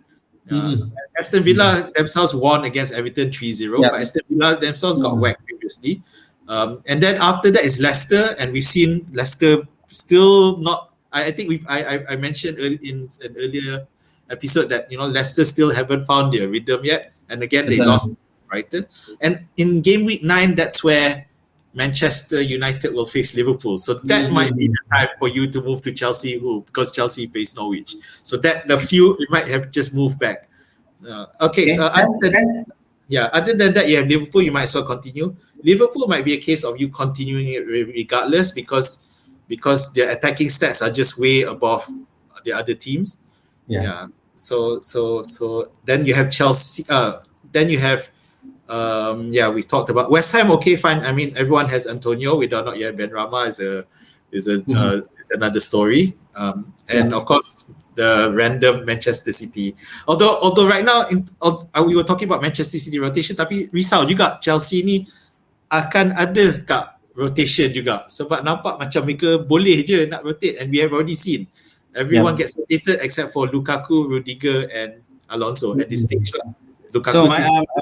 Aston Villa themselves won against Everton 3-0, but Aston Villa themselves got whacked previously. And then after that is Leicester, and we've seen Leicester still not. I think I mentioned in an earlier episode that Leicester still haven't found their rhythm yet, and again they lost Brighton. And in game week 9, that's where Manchester United will face Liverpool. So that might be the time for you to move to Chelsea, because Chelsea face Norwich. So that the few it might have just moved back. Other than that, you have Liverpool. You might as well continue. Liverpool might be a case of you continuing it regardless because their attacking stats are just way above the other teams. So then you have Chelsea. Then you have we talked about West Ham. Okay, fine. I mean, everyone has Antonio. We do not yet. Ben Rama is another story. And of course, the random Manchester City. Although right now we were talking about Manchester City rotation, tapi risau juga Chelsea ni akan ada kat rotation juga. Sebab nampak macam mereka boleh je nak rotate, and we have already seen everyone gets rotated except for Lukaku, Rudiger, and Alonso at this stage lah. So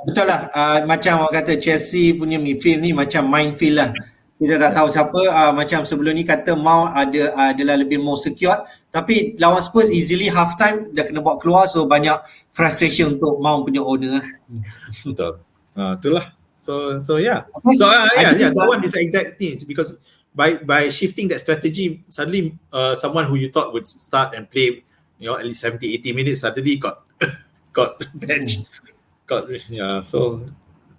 betul lah, macam orang kata Chelsea punya midfield ni macam minefield lah. Kita tak tahu siapa. Macam sebelum ni kata Mount adalah lebih more secure, tapi lawan Spurs easily half time dah kena bawa keluar, so banyak frustration untuk Mount punya owner. Betul. Itulah. So that one is exact things, because by shifting that strategy, suddenly someone who you thought would start and play at least 70-80 minutes suddenly got benched. So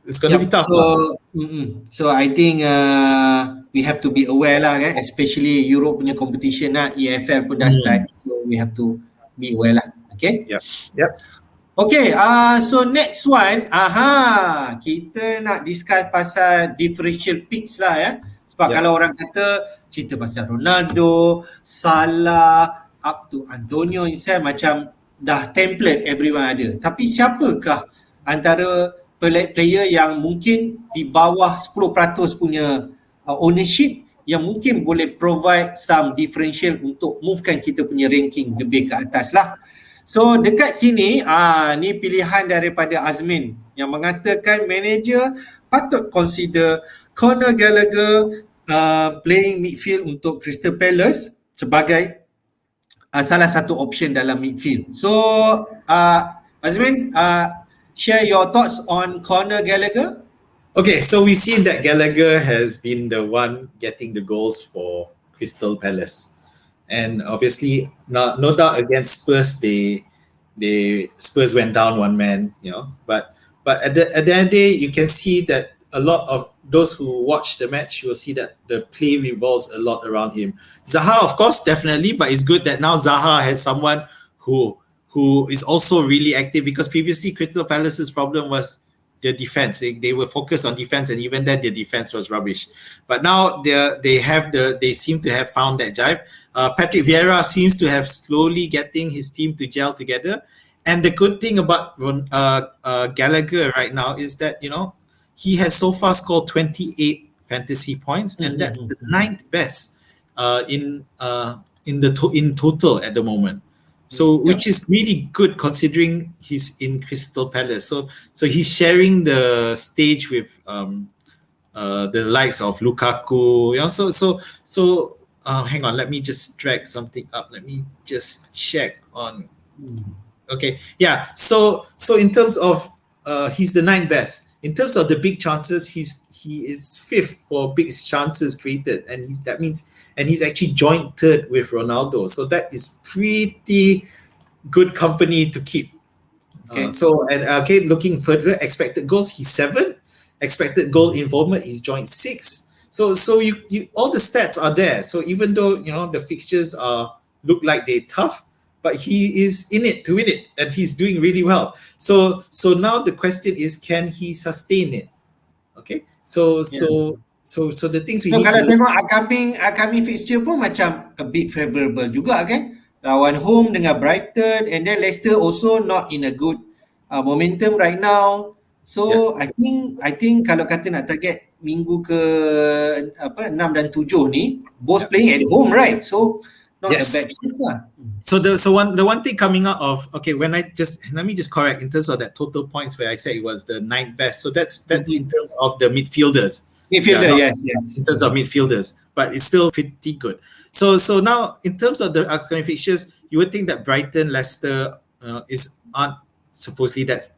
it's going to be tough. So I think we have to be aware lah, kan? Especially Europe punya competition lah. EFL pun dah start, so we have to be aware lah. Okay? Yep. Okay, so next one, kita nak discuss pasal differential picks lah ya. Sebab kalau orang kata cerita pasal Ronaldo, Salah, up to Antonio himself, macam dah template everyone ada. Tapi siapakah antara player yang mungkin di bawah 10% punya ownership yang mungkin boleh provide some differential untuk movekan kita punya ranking lebih ke atas lah. So dekat sini ni pilihan daripada Azmin yang mengatakan manager patut consider Conor Gallagher playing midfield untuk Crystal Palace sebagai salah satu option dalam midfield. So Azmin, share your thoughts on Conor Gallagher. Okay, so we've seen that Gallagher has been the one getting the goals for Crystal Palace, and obviously, no doubt against Spurs, Spurs went down one man, But at the end of the day, you can see that a lot of those who watch the match will see that the play revolves a lot around him. Zaha, of course, definitely, but it's good that now Zaha has someone who is also really active, because previously Crystal Palace's problem was their defense. They were focused on defense, and even then their defense was rubbish. But now they seem to have found that jive. Patrick Vieira seems to have slowly getting his team to gel together. And the good thing about Gallagher right now is that he has so far scored 28 fantasy points, and that's the 9th best in total at the moment. So which is really good considering he's in Crystal Palace. So he's sharing the stage with the likes of Lukaku. So hang on, let me just drag something up. Let me just check on. Okay, yeah. So in terms of he's the 9th best. In terms of the big chances, he is 5th for big chances created, and he's actually joint 3rd with Ronaldo. So that is pretty good company to keep. Okay. Looking further, expected goals, he's 7th. Expected goal involvement, he's joint 6th. So you all the stats are there. So even though the fixtures look like they're tough, but he is in it to win it, and he's doing really well. So now the question is, can he sustain it? Okay. So the things we need kalau to tengok upcoming fixture pun macam a bit favorable juga, kan? Lawan home dengan Brighton, and then Leicester also not in a good momentum right now. So I think kalau kata nak target minggu ke 6 dan 7 ni both playing at home, right? So not a bad shift lah. So the one thing coming out of, okay, let me just correct in terms of that total points where I said it was the 9th best. So that's in terms of the midfielders. Yes. In terms of midfielders, but it's still pretty good. So now in terms of the upcoming fixtures, you would think that Brighton, Leicester aren't supposedly that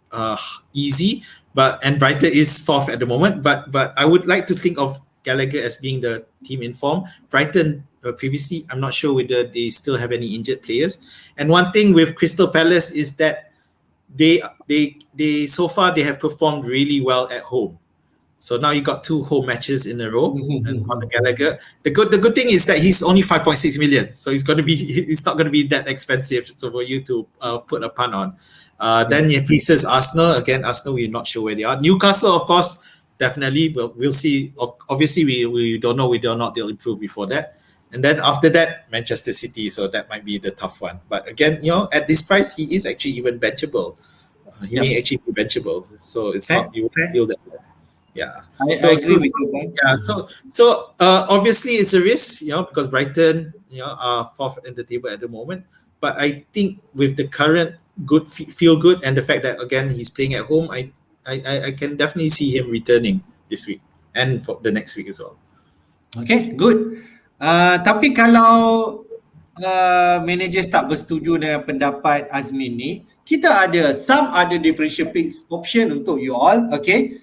easy, and Brighton is 4th at the moment. But I would like to think of Gallagher as being the team in form. Brighton previously, I'm not sure whether they still have any injured players. And one thing with Crystal Palace is that they so far they have performed really well at home. So now you got 2 home matches in a row, and on the Gallagher. The good thing is that he's only 5.6 million, so it's not going to be that expensive. So for you to put a punt on. Then if he says Arsenal, we're not sure where they are. Newcastle, of course, definitely. We'll see. Obviously, we don't know whether or not they'll improve before that. And then after that, Manchester City. So that might be the tough one. But again, at this price, he is actually even benchable. He may actually be benchable. So it's not, you won't feel that. Yeah. I agree with you. Yeah. So obviously it's a risk, because Brighton, are 4th in the table at the moment. But I think with the current feel good and the fact that again he's playing at home, I can definitely see him returning this week and for the next week as well. Okay, good. Tapi kalau managers tak bersetuju dengan pendapat Azmin ni, kita ada some other differential picks option untuk you all, okay?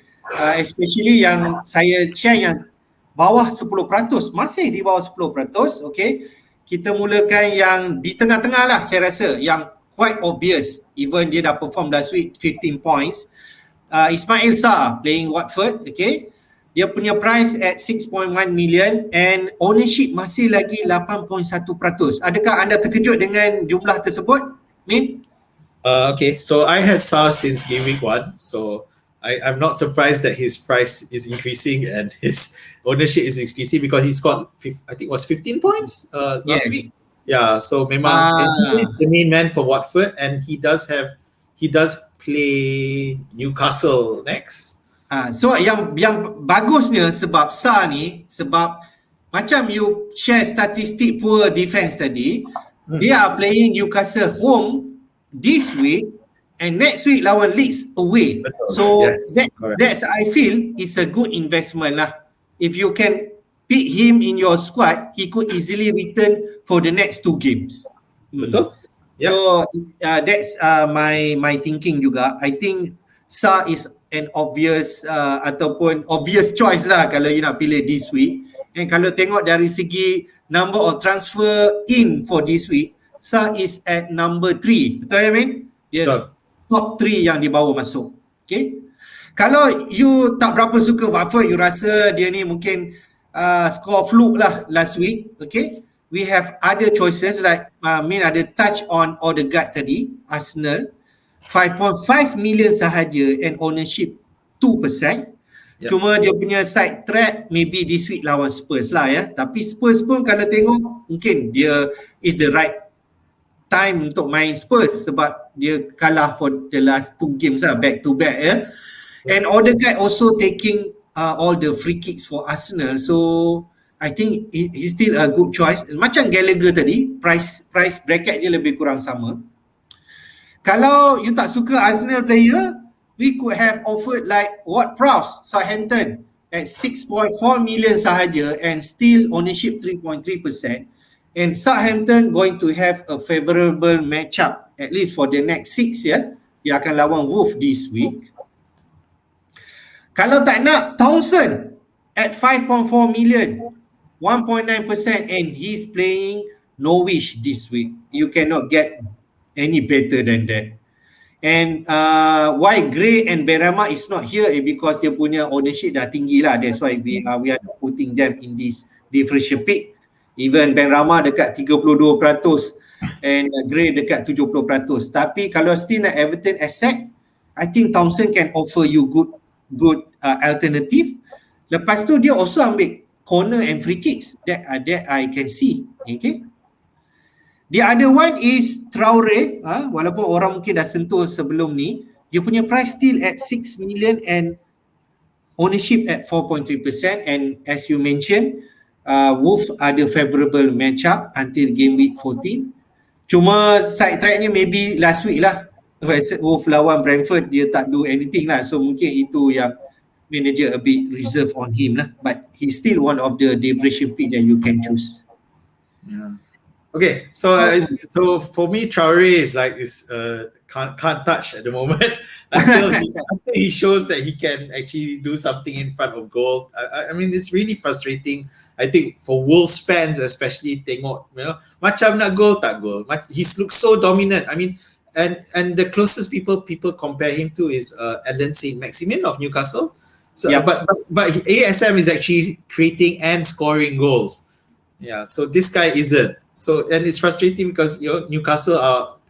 Especially yang saya share yang bawah 10%, masih di bawah 10%, okay? Kita mulakan yang di tengah-tengah lah, saya rasa yang quite obvious, even dia dah perform last week 15 points. Ismail Sarr playing Watford, okay? Dia punya price at 6.1 million and ownership masih lagi 8.1%. Adakah anda terkejut dengan jumlah tersebut, Min? Okay, so I had Sarr since game week 1, so I'm not surprised that his price is increasing and his ownership is increasing because he scored, I think it was 15 points last week. Yeah, so memang he is the main man for Watford, and he does play Newcastle next. So yang bagusnya sebab Sarr ni, sebab macam you share statistik poor defense tadi, they are playing Newcastle home this week and next week lawan Leeds away. So that's I feel is a good investment lah. If you can pick him in your squad, he could easily return for the next 2 games. Betul. Yep. So that's my thinking juga. I think Sarr is an obvious ataupun obvious choice lah kalau you nak pilih this week. And kalau tengok dari segi number of transfer in for this week, Sarr is at number 3. Betul ya, Min? Dia top 3 yang dibawa masuk. Okay. Kalau you tak berapa suka Watford, you rasa dia ni mungkin score fluke lah last week. Okay. We have other choices like Min ada touch on Odegaard tadi, Arsenal. 5.5 million sahaja and ownership 2%. Cuma dia punya side track maybe this week lawan Spurs lah ya. Tapi Spurs pun kalau tengok mungkin dia is the right time untuk main Spurs sebab dia kalah for the last 2 games lah, back to back ya. And Odegaard also taking all the free kicks for Arsenal, so I think he's still a good choice. Macam Gallagher tadi, price bracket dia lebih kurang sama. Kalau you tak suka Arsenal player, we could have offered like Ward-Prowse, Southampton at 6.4 million sahaja and still ownership 3.3%. And Southampton going to have a favourable matchup at least for the next 6 ya. Dia akan lawan Wolves this week. Kalau tak nak, Townsend at 5.4 million, 1.9% and he's playing Norwich this week. You cannot get any better than that. And why Gray and Benrahma is not here because dia punya ownership dah tinggi lah. That's why we are putting them in this differential pick. Even Benrahma dekat 32% and Gray dekat 70%. Tapi kalau still nak Everton asset, I think Townsend can offer you good alternative. Lepas tu dia also ambil corner and free kicks that I can see. Okay. The other one is Traore. Walaupun orang mungkin dah sentuh sebelum ni, dia punya price still at 6 million and ownership at 4.3%, and as you mentioned, Wolves ada favorable matchup until game week 14. Cuma side track ni maybe last week lah, Wolves lawan Brentford, dia tak do anything lah, so mungkin itu yang manager a bit reserve on him lah, but he's still one of the differential pick that you can choose. Yeah. Okay, so for me, Traore is like can't touch at the moment until he shows that he can actually do something in front of goal. I mean, it's really frustrating. I think for Wolves fans especially, tengok, macam nak goal tak goal. He looks so dominant. I mean, and the closest people compare him to is Alan Saint-Maximin of Newcastle. So, but ASM is actually creating and scoring goals. Yeah, so this guy isn't. So, and it's frustrating because Newcastle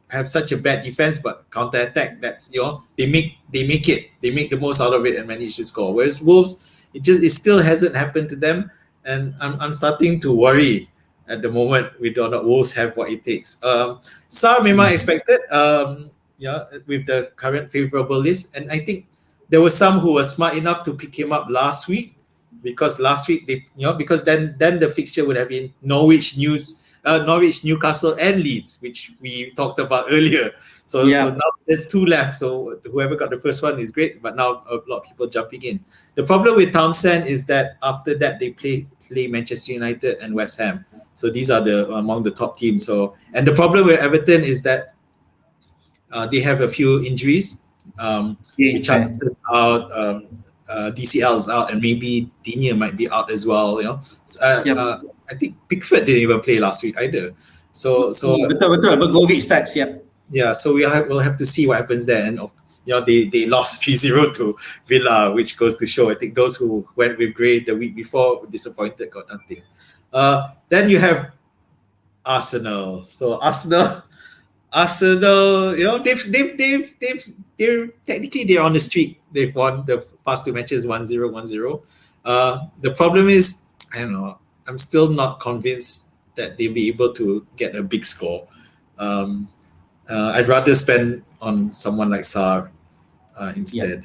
have such a bad defense, but counter attack, that's they make the most out of it and manage to score. Whereas Wolves, it still hasn't happened to them, and I'm starting to worry at the moment. We don't know Wolves have what it takes. Sarr memang expected, with the current favourable list, and I think there were some who were smart enough to pick him up last week, because last week because then the fixture would have been Norwich, Newcastle, and Leeds, which we talked about earlier. So now there's 2 left. So whoever got the first one is great, but now a lot of people jumping in. The problem with Townsend is that after that they play Manchester United and West Ham. So these are among the top teams. So, and the problem with Everton is that they have a few injuries. Richardson's out, DCL is out, and maybe Digne might be out as well. I think Pickford didn't even play last week either. So betul. But Govic starts. Yeah. So we'll have to see what happens there. And they lost 3-0 to Villa, which goes to show. I think those who went with Gray the week before, disappointed, got nothing. Then you have Arsenal. So Arsenal, they're technically on the streak. They've won the past 2 matches 1-0, 1-0. The problem is, I don't know, I'm still not convinced that they'll be able to get a big score. I'd rather spend on someone like Sarr instead.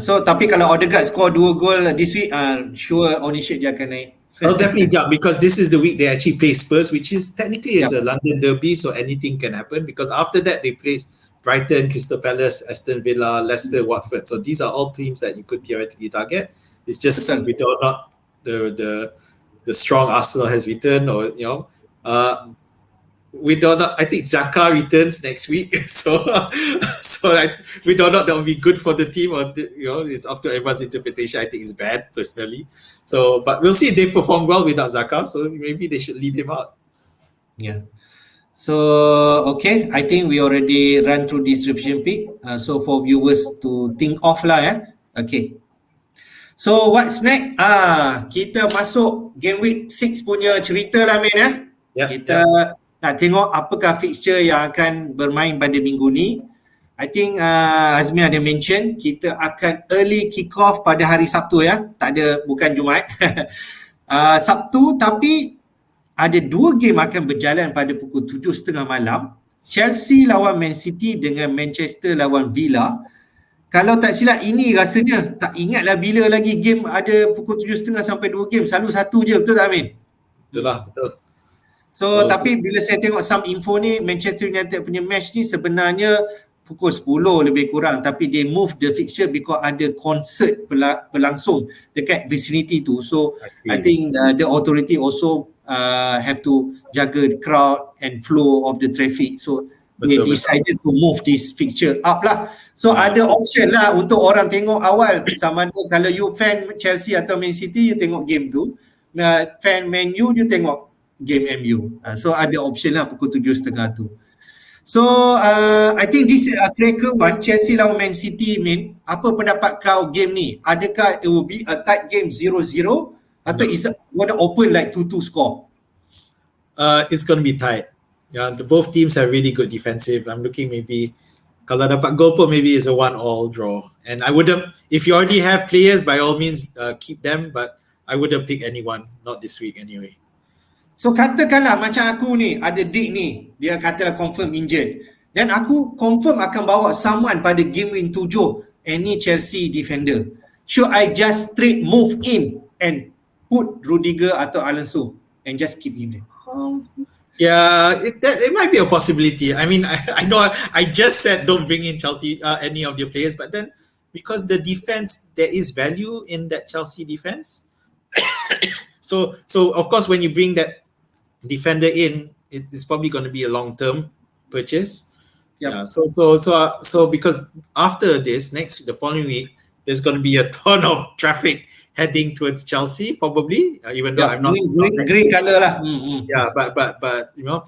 So tapi kalau Odegaard score 2 gol this week, sure ownership dia akan naik. I'll definitely jump, because this is the week they actually play Spurs, which is technically is a London derby, so anything can happen. Because after that they play Brighton, Crystal Palace, Aston Villa, Leicester, Watford. So these are all teams that you could theoretically target. It's just we don't know the strong Arsenal has returned, or we don't know. I think Xhaka returns next week, so we don't know that will be good for the team, or it's up to everyone's interpretation. I think it's bad personally. So, but we'll see. They perform well without Xhaka, so maybe they should leave him out. Yeah. So okay, I think we already run through this distribution pick. So for viewers to think of lah. Okay. So what's next? Kita masuk game week 6 punya cerita lah, Min. Kita nak tengok apakah fixture yang akan bermain pada minggu ni. I think Azmi ada mention kita akan early kick off pada hari Sabtu bukan Jumaat. Sabtu, tapi ada 2 game akan berjalan pada pukul 7.30 malam. Chelsea lawan Man City dengan Manchester lawan Villa. Kalau tak silap, ini rasanya tak ingatlah bila lagi game ada pukul 7.30 sampai 2 game. Selalu 1 je, betul tak Amin? Betul lah, betul. So tapi bila saya tengok some info ni, Manchester United punya match ni sebenarnya pukul 10 lebih kurang, tapi they move the fixture because ada concert berlangsung dekat vicinity tu. So I think the authority also have to jaga the crowd and flow of the traffic. So they decided to move this fixture up lah. So ada option lah untuk orang tengok awal, sama ada kalau you fan Chelsea atau Man City, you tengok game tu. Fan Man U, you tengok game MU. So ada option lah pukul 7.30 tu. So I think this is a cracker one, Chelsea lawan Man City. Min, apa pendapat kau game ni? Adakah it will be a tight game 0-0 atau is it going to open like 2-2 score? It's going to be tight. Both teams are really good defensive. I'm looking maybe kalau dapat goal pun maybe it's a 1-1 draw. And I wouldn't, if you already have players, by all means keep them, but I wouldn't pick anyone, not this week anyway. So katakanlah macam aku ni, ada Dick ni, dia katalah confirm injured. Dan aku confirm akan bawa someone pada game win 7, any Chelsea defender. should I just straight move in and put Rudiger atau Alonso and just keep him there? Yeah, it might be a possibility. I mean, I know I just said don't bring in Chelsea any of your players, but then because the defense, there is value in that Chelsea defense. So of course when you bring that defender in, it's probably going to be a long-term purchase. Yep. Yeah. So because after this, the following week, there's going to be a ton of traffic heading towards Chelsea, probably. Even though I'm not green color lah. Yeah, but you know,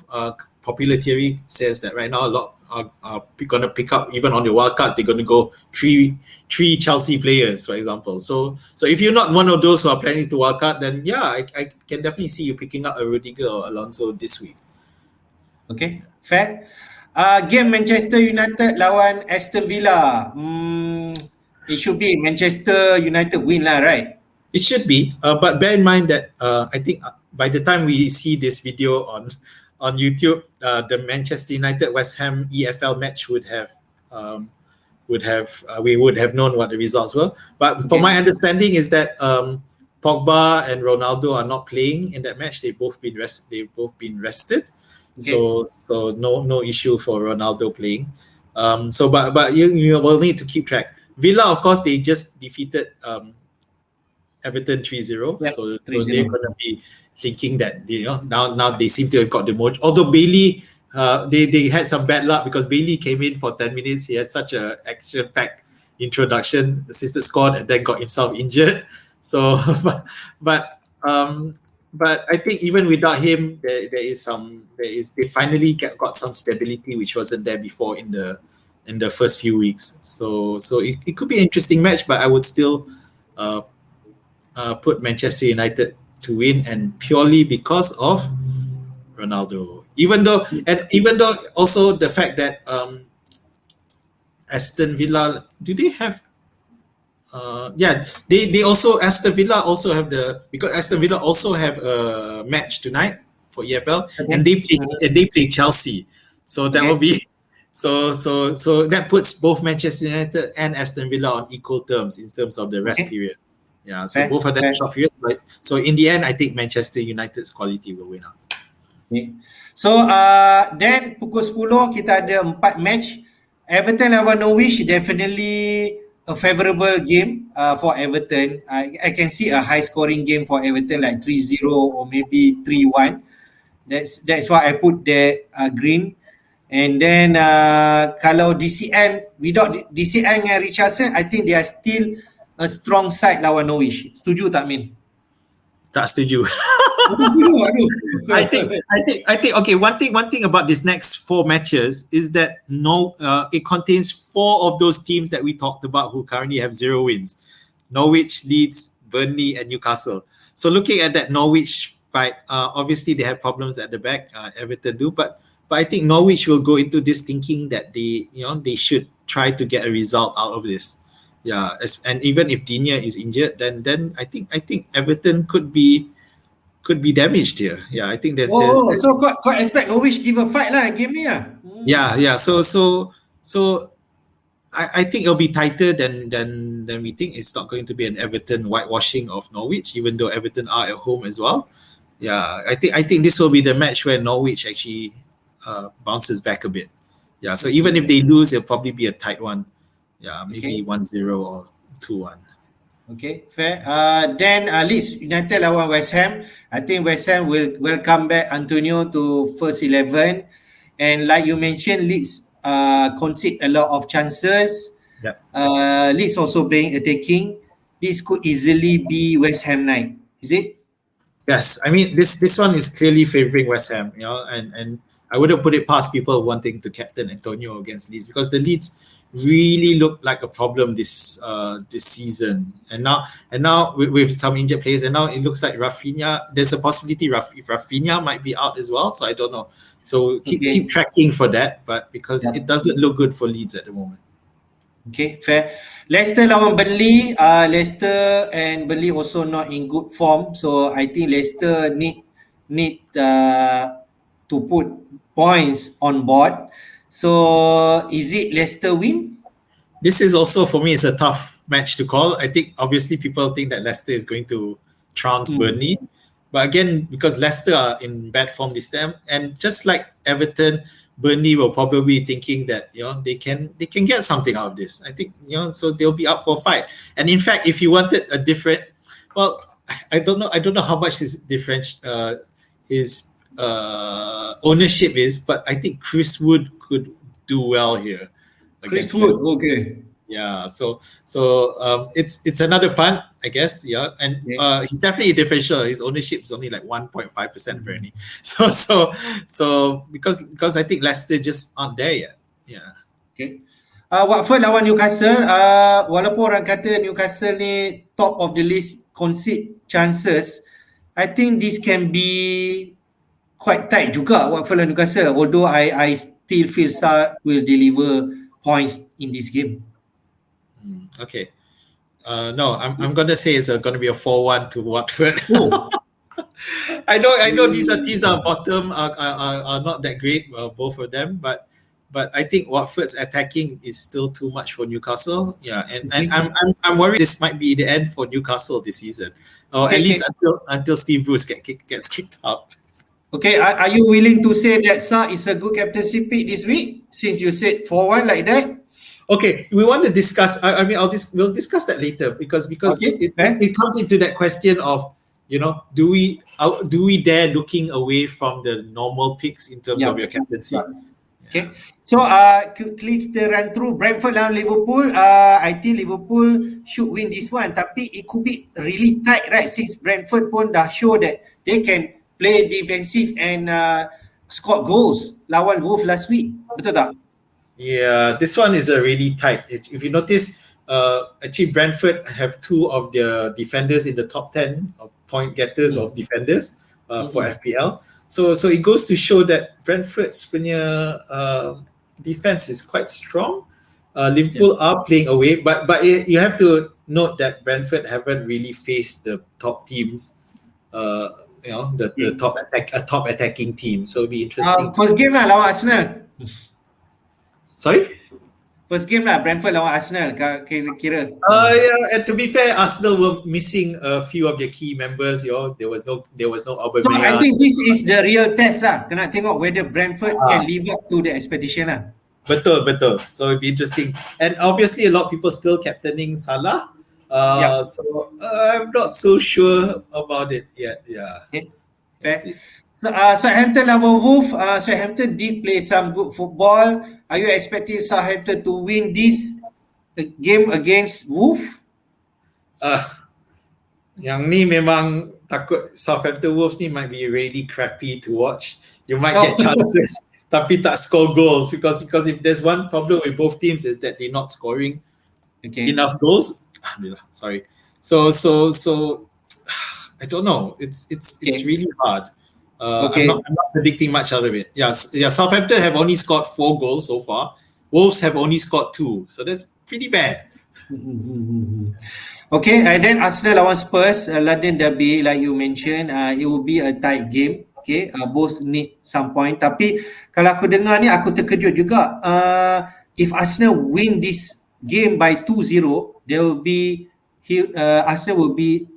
popular theory says that right now a lot are going to pick up, even on the wild cards. They're going to go three Chelsea players, for example. So if you're not one of those who are planning to wild card, then yeah, I can definitely see you picking up a Rudiger or Alonso this week. Okay, fair. Game Manchester United lawan Aston Villa. It should be Manchester United win lah, right? It should be, but bear in mind that I think by the time we see this video on YouTube, the Manchester United West Ham EFL match we would have known what the results were. But from my understanding is that Pogba and Ronaldo are not playing in that match. They've both been rested. Okay. So no issue for Ronaldo playing. But you will need to keep track. Villa, of course, they just defeated Everton 3-0. Yep, so they're going to be thinking that now they seem to have got the mojo. Although Bailey, they had some bad luck because Bailey came in for 10 minutes. He had such a action-packed introduction, assisted scored, and then got himself injured. So, but I think even without him, they finally got some stability which wasn't there before in the first few weeks. So it could be an interesting match, but I would still put Manchester United to win, and purely because of Ronaldo. Even though also the fact that Aston Villa, do they have? They also Aston Villa also have because Aston Villa also have a match tonight for EFL, and they play Chelsea, so that will be so that puts both Manchester United and Aston Villa on equal terms in terms of the rest period. Yeah, so both of them short periods, but so in the end, I think Manchester United's quality will win out. Okay. So then pukul 10 kita ada 4 match. Everton lawan Norwich, definitely a favorable game for Everton. I can see a high scoring game for Everton, like 3-0 or maybe 3-1. That's why I put the green. And then kalau DCN, without DCN and Richardson, I think they are still a strong side lawan Norwich. Setuju tak, Min? Tak setuju. I think okay, one thing about this next 4 matches is that it contains 4 of those teams that we talked about who currently have 0 wins. Norwich, Leeds, Burnley and Newcastle. So looking at that Norwich fight, obviously they have problems at the back, Everton do, but I think Norwich will go into this thinking that they should try to get a result out of this. Yeah, and even if Digne is injured, then I think Everton could be damaged here. Yeah, I think there's so quite expect Norwich give a fight lah game ni lah. Yeah. So I think it'll be tighter than we think. It's not going to be an Everton whitewashing of Norwich, even though Everton are at home as well. Yeah, I think this will be the match where Norwich actually bounces back a bit. Yeah, so even if they lose, it'll probably be a tight one. Yeah, maybe 1-0 or 2-1. Okay, fair. Then Leeds United lawan West Ham. I think West Ham will welcome back Antonio to first 11. And like you mentioned, Leeds concede a lot of chances. Yep. Leeds also playing attacking. This could easily be West Ham night. Is it? Yes, I mean this one is clearly favoring West Ham, and I wouldn't put it past people wanting to captain Antonio against Leeds, because the Leeds really looked like a problem this season, and now with some injured players, and now it looks like Rafinha. There's a possibility Rafinha might be out as well, so I don't know. So keep tracking for that, but because it doesn't look good for Leeds at the moment. Okay, fair. Leicester lawan Burnley. Leicester and Burnley also not in good form, so I think Leicester need to put points on board. So is it Leicester win? This is also, for me, it's a tough match to call. I think obviously people think that Leicester is going to trounce Burnley, but again, because Leicester are in bad form this time, and just like Everton, Burnley will probably be thinking that they can get something out of this. I think so they'll be up for a fight. And in fact, if you wanted a different, well, I don't know how much his ownership is, but I think Chris Wood could do well here. Chris Wood, okay. Yeah, so it's another punt, I guess. Yeah, and he's definitely a differential. His ownership is only like 1.5% apparently. So because I think Leicester just aren't there yet. Yeah. Okay. Watford lawan Newcastle. Walaupun orang kata Newcastle ni top of the list concede chances, I think this can be quite tight juga Watford lawan Newcastle. Although I still feel Sa will deliver points in this game. Okay. No, I'm gonna say it's gonna be a 4-1 to Watford. Oh. I know these teams are bottom are not that great, both of them, but I think Watford's attacking is still too much for Newcastle. Yeah, and I'm worried this might be the end for Newcastle this season, or at least until Steve Bruce gets kicked out. Okay, are you willing to say that Sa is a good captaincy pick this week since you said 4-1 like that? Okay, we want to discuss. We'll discuss that later because it comes into that question of do we dare looking away from the normal picks in terms of your captaincy? Okay, so quickly kita run through Brentford lawan Liverpool. I think Liverpool should win this one, tapi it could be really tight, right? Since Brentford pun dah show that they can play defensive and score goals lawan Wolves last week, betul tak? Yeah, this one is a really tight. If you notice, actually Brentford have two of their defenders in the top 10 of point getters of defenders for FPL. So it goes to show that Brentford's defense is quite strong. Liverpool are playing away, but you have to note that Brentford haven't really faced the top teams. The top attacking team. So it'll be interesting. First game lah lawan Arsenal. Sorry? First game lah Brentford lawan Arsenal kira. And to be fair, Arsenal were missing a few of their key members. There was no Aubameyang. So I think this is the real test lah. Kena tengok whether Brentford can live up to the expectation lah. Betul. So it'll be interesting. And obviously a lot of people still captaining Salah. So I'm not so sure about it yet. Yeah. Okay. Fair. So, Southampton lawan Wolves. Southampton did play some good football. Are you expecting Southampton to win this game against Wolves? Yang ni memang takut Southampton Wolves ni might be really crappy to watch. You might get chances tapi tak score goals because if there's one problem with both teams is that they're not scoring enough goals. Sorry. So I don't know. It's really hard. I'm not predicting much out of it. Yeah. Southampton have only scored 4 goals so far. Wolves have only scored 2, so that's pretty bad. Okay, and then Arsenal lawan Spurs, London derby, like you mentioned, it will be a tight game. Okay, both need some point. Tapi kalau aku dengar ni, aku terkejut juga. If Arsenal win this game by 2-0, Arsenal will be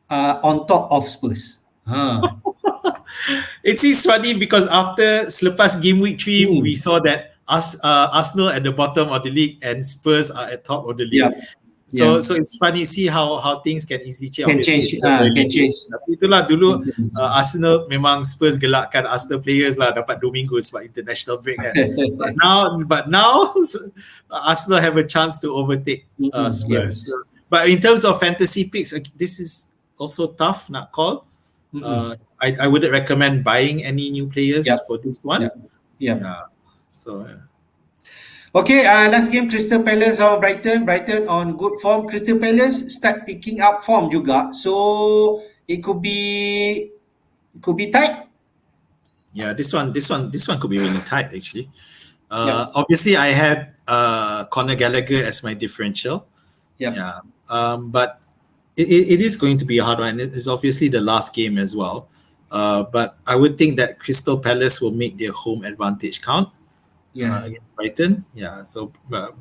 on top of Spurs. It is funny because selepas game week 3, we saw that Arsenal at the bottom of the league and Spurs are at top of the league. So it's funny see how things can easily change. Can change. Tapi itulah dulu Arsenal memang Spurs gelakkan Arsenal players lah dapat 2 minggu sebab international break kan. But now Arsenal have a chance to overtake Spurs. But in terms of fantasy picks, this is also tough nak call. I wouldn't recommend buying any new players for this one. Okay, last game Crystal Palace or Brighton. Brighton on good form. Crystal Palace start picking up form juga. So it could be tight. Yeah, this one could be really tight actually. Obviously I had Conor Gallagher as my differential. But it is going to be a hard one. It's obviously the last game as well. But I would think that Crystal Palace will make their home advantage count against Brighton. So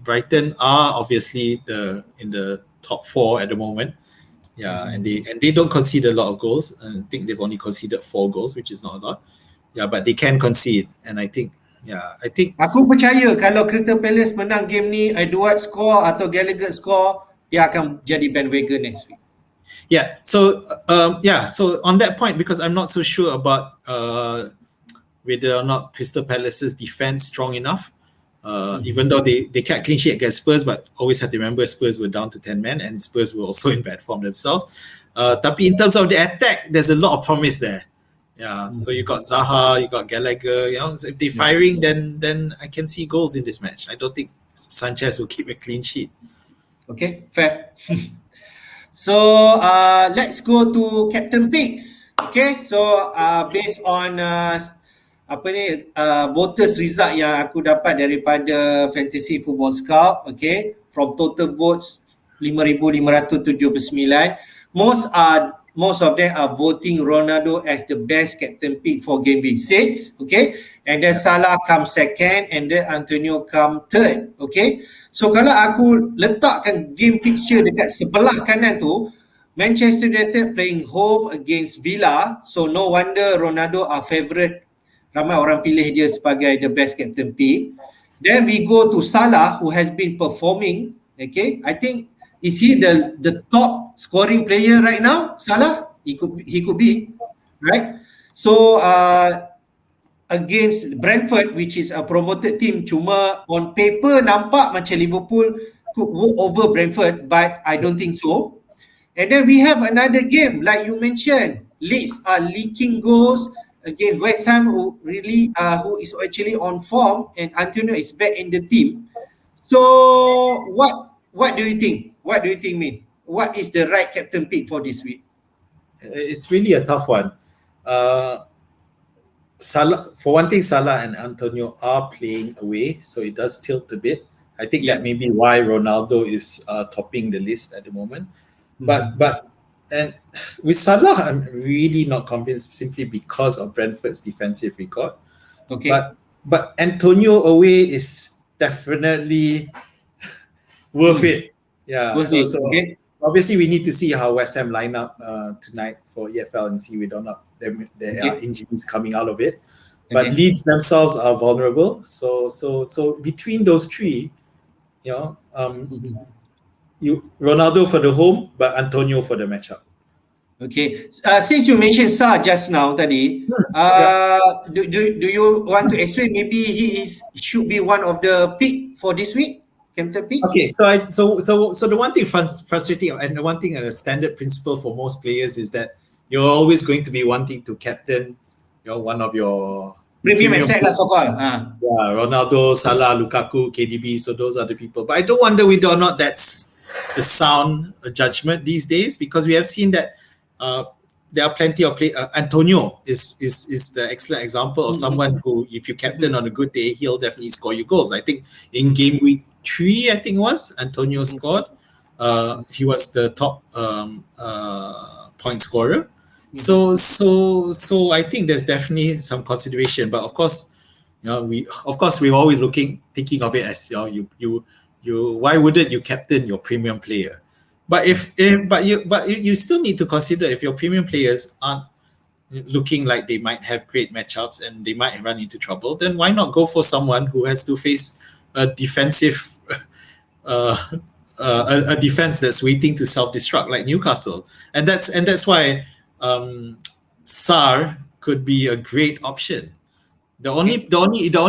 Brighton are obviously in the top 4 at the moment. Yeah, and they don't concede a lot of goals. I think they've only conceded 4 goals, which is not a lot. Yeah, but they can concede, and I think Aku percaya kalau Crystal Palace menang game ni, Edward score atau Gallagher score, dia akan jadi bandwagon next week. Yeah. So So on that point, because I'm not so sure about whether or not Crystal Palace's defense strong enough. Even though they kept clean sheet against Spurs, but always have to remember Spurs were down to 10 men and Spurs were also in bad form themselves. Tapi in terms of the attack, there's a lot of promise there. Yeah, so you got Zaha, you got Gallagher. So if they're firing, then I can see goals in this match. I don't think Sanchez will keep a clean sheet. Okay, fair. So let's go to Captain Picks. Okay, so based on voters result yang aku dapat daripada Fantasy Football Scout, okay, from total votes 5,579, most of them are voting Ronaldo as the best captain pick for game week 6, okay, and then Salah come second and then Antonio come third, okay. So kalau aku letakkan game fixture dekat sebelah kanan tu, Manchester United playing home against Villa, so no wonder Ronaldo are favourite. Ramai orang pilih dia sebagai the best captain pick. Then we go to Salah, who has been performing, okay. I think is he the top scoring player right now? Salah? He could be, right? So against Brentford, which is a promoted team, cuma on paper nampak macam Liverpool could walk over Brentford, but I don't think so. And then we have another game, like you mentioned, Leeds are leaking goals against West Ham, who is actually on form, and Antonio is back in the team. So what do you think? What do you think, Min? What is the right captain pick for this week? It's really a tough one. Salah, for one thing, Salah and Antonio are playing away, so it does tilt a bit. I think that may be why Ronaldo is topping the list at the moment. But and with Salah, I'm really not convinced simply because of Brentford's defensive record. Okay. But Antonio away is definitely worth it. Yeah. So okay. Obviously we need to see how West Ham line up tonight for EFL and see whether or not there are injuries coming out of it. But Leeds themselves are vulnerable. So between those three, Ronaldo for the home, but Antonio for the matchup. Okay. Since you mentioned Sa just now tadi, do you want to explain? Maybe he should be one of the pick for this week, captain pick. Okay. So the one thing frustrating, and the one thing, a standard principle for most players is that you're always going to be wanting to captain, one of your premium asset lah, so called. Yeah, Ronaldo, Salah, Lukaku, KDB. So those are the people. But I don't wonder whether or not that's the sound judgment these days, because we have seen that there are plenty of play. Antonio is the excellent example of someone who, if you captain on a good day, he'll definitely score you goals. I think in game week 3, Antonio scored. He was the top point scorer. So I think there's definitely some consideration. But of course, we're always thinking of it as you why wouldn't you captain your premium player? But you still need to consider, if your premium players aren't looking like they might have great matchups and they might run into trouble, then why not go for someone who has to face a defensive a defense that's waiting to self-destruct, like Newcastle, and that's why Sarr could be a great option. The only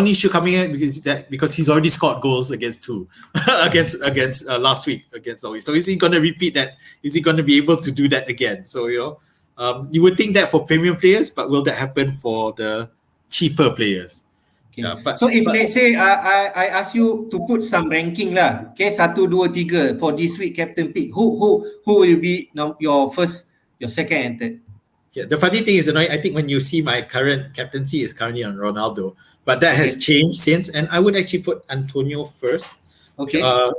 issue coming in because he's already scored goals against against last week against Norwich. So is he going to repeat that? Is he going to be able to do that again? So you would think that for premium players, but will that happen for the cheaper players? Okay. Yeah, let's say I ask you to put some ranking lah, okay, 1, 2, 3 for this week captain pick, who will be your second and third? Yeah, the funny thing is, I think when you see my current captaincy is currently on Ronaldo, but that has changed since, and I would actually put Antonio first,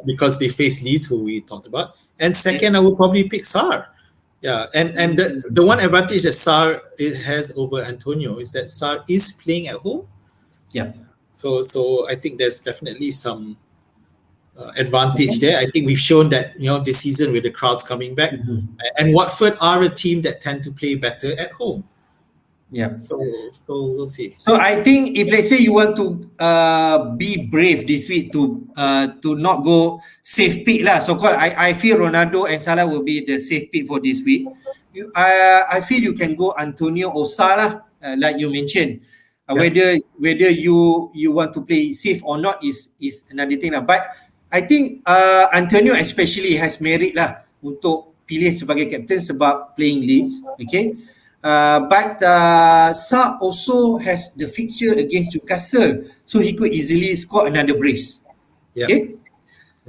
because they face Leeds, who we talked about, and second, I would probably pick Sarr. Yeah, and the one advantage that Sarr has over Antonio is that Sarr is playing at home. Yeah. So I think there's definitely some advantage there. I think we've shown that this season with the crowds coming back, and Watford are a team that tend to play better at home. Yeah. So we'll see. So I think if let's say you want to be brave this week to not go safe pick lah, so called, I feel Ronaldo and Salah will be the safe pick for this week. I feel you can go Antonio or Salah, like you mentioned. Whether you want to play safe or not is another thing lah. But I think Antonio especially has merit lah untuk pilih sebagai captain sebab playing Leeds, okay. But Sa also has the fixture against Newcastle, so he could easily score another brace. Okay.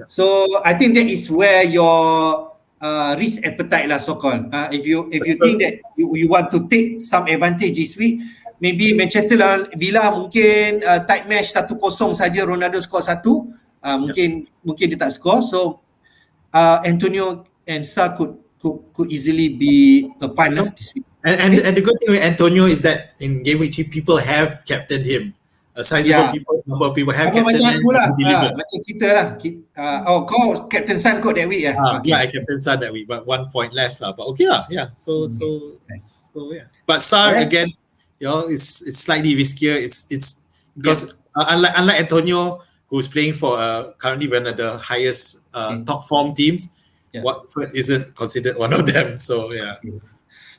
So I think that is where your risk appetite lah, so called. If you think that you want to take some advantage this week, maybe Manchester Villa mungkin tight match 1-0 saja, Ronaldo score 1, mungkin dia tak score, so Antonio and Sa could easily be a punt lah this week. And the good thing with Antonio is that in game week 2 people have captained him. A sizable number of people have captained him. Macam kita lah. Kau Captain Sun kot that week lah. Yeah, I Captain Sun that week, but 1 point less lah. But okay lah, yeah. So yeah. But Sar again, it's slightly riskier. It's because unlike Antonio, who's playing for currently one of the highest top form teams, Watford isn't considered one of them. So yeah.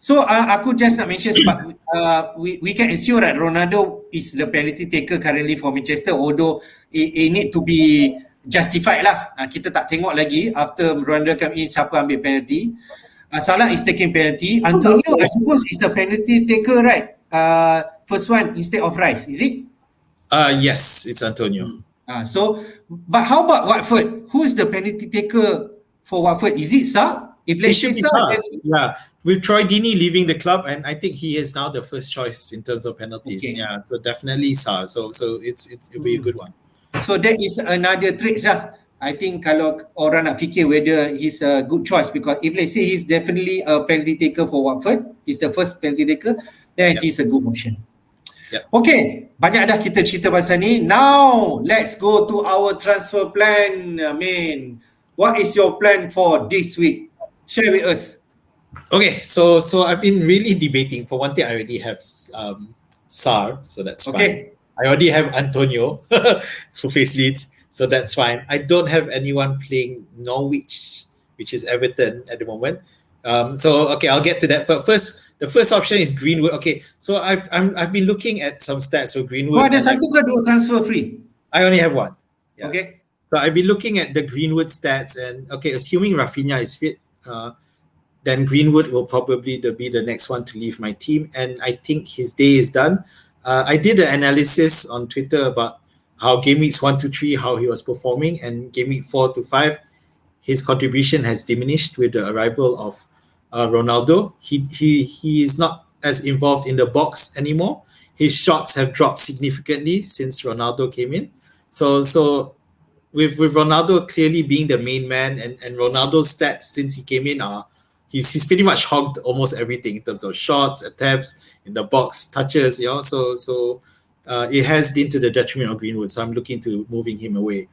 So aku just nak mention sebab we can assume that Ronaldo is the penalty taker currently for Manchester, although it need to be justified lah. Kita tak tengok lagi after Ronaldo come in siapa ambil penalty. Salah is taking penalty. Antonio I suppose is the penalty taker, right? First one instead of Rice, is it? Yes, it's Antonio. So but how about Watford? Who is the penalty taker for Watford? Is it Sa? If let's say Sa, then with Troy Deeney leaving the club, and I think he is now the first choice in terms of penalties. Okay. Yeah, so definitely Sa. So it'll be a good one. So that is another trick lah. I think kalau orang nak fikir whether he's a good choice, because if let's say he's definitely a penalty taker for Watford, he's the first penalty taker, then he's a good option. Okay, banyak dah kita cerita pasal ni. Now let's go to our transfer plan. What is your plan for this week? Share with us. Okay, so I've been really debating. For one thing, I already have Sar, so that's fine. I already have Antonio who face Leeds, so that's fine. I don't have anyone playing Norwich, which is Everton at the moment. So okay, I'll get to that. First, the first option is Greenwood. Okay, so I've been looking at some stats for Greenwood. Ada satu ke dua transfer free? I only have one. Yeah. Okay. So I've been looking at the Greenwood stats, and okay, assuming Rafinha is fit, then Greenwood will probably be the next one to leave my team, and I think his day is done. I did an analysis on Twitter about how game weeks 1 to 3, how he was performing, and game week 4 to 5, his contribution has diminished with the arrival of Ronaldo. He is not as involved in the box anymore. His shots have dropped significantly since Ronaldo came in. So with Ronaldo clearly being the main man, and Ronaldo's stats since he came in are he's pretty much hogged almost everything in terms of shots, attempts in the box, touches, so it has been to the detriment of Greenwood, so I'm looking to moving him away.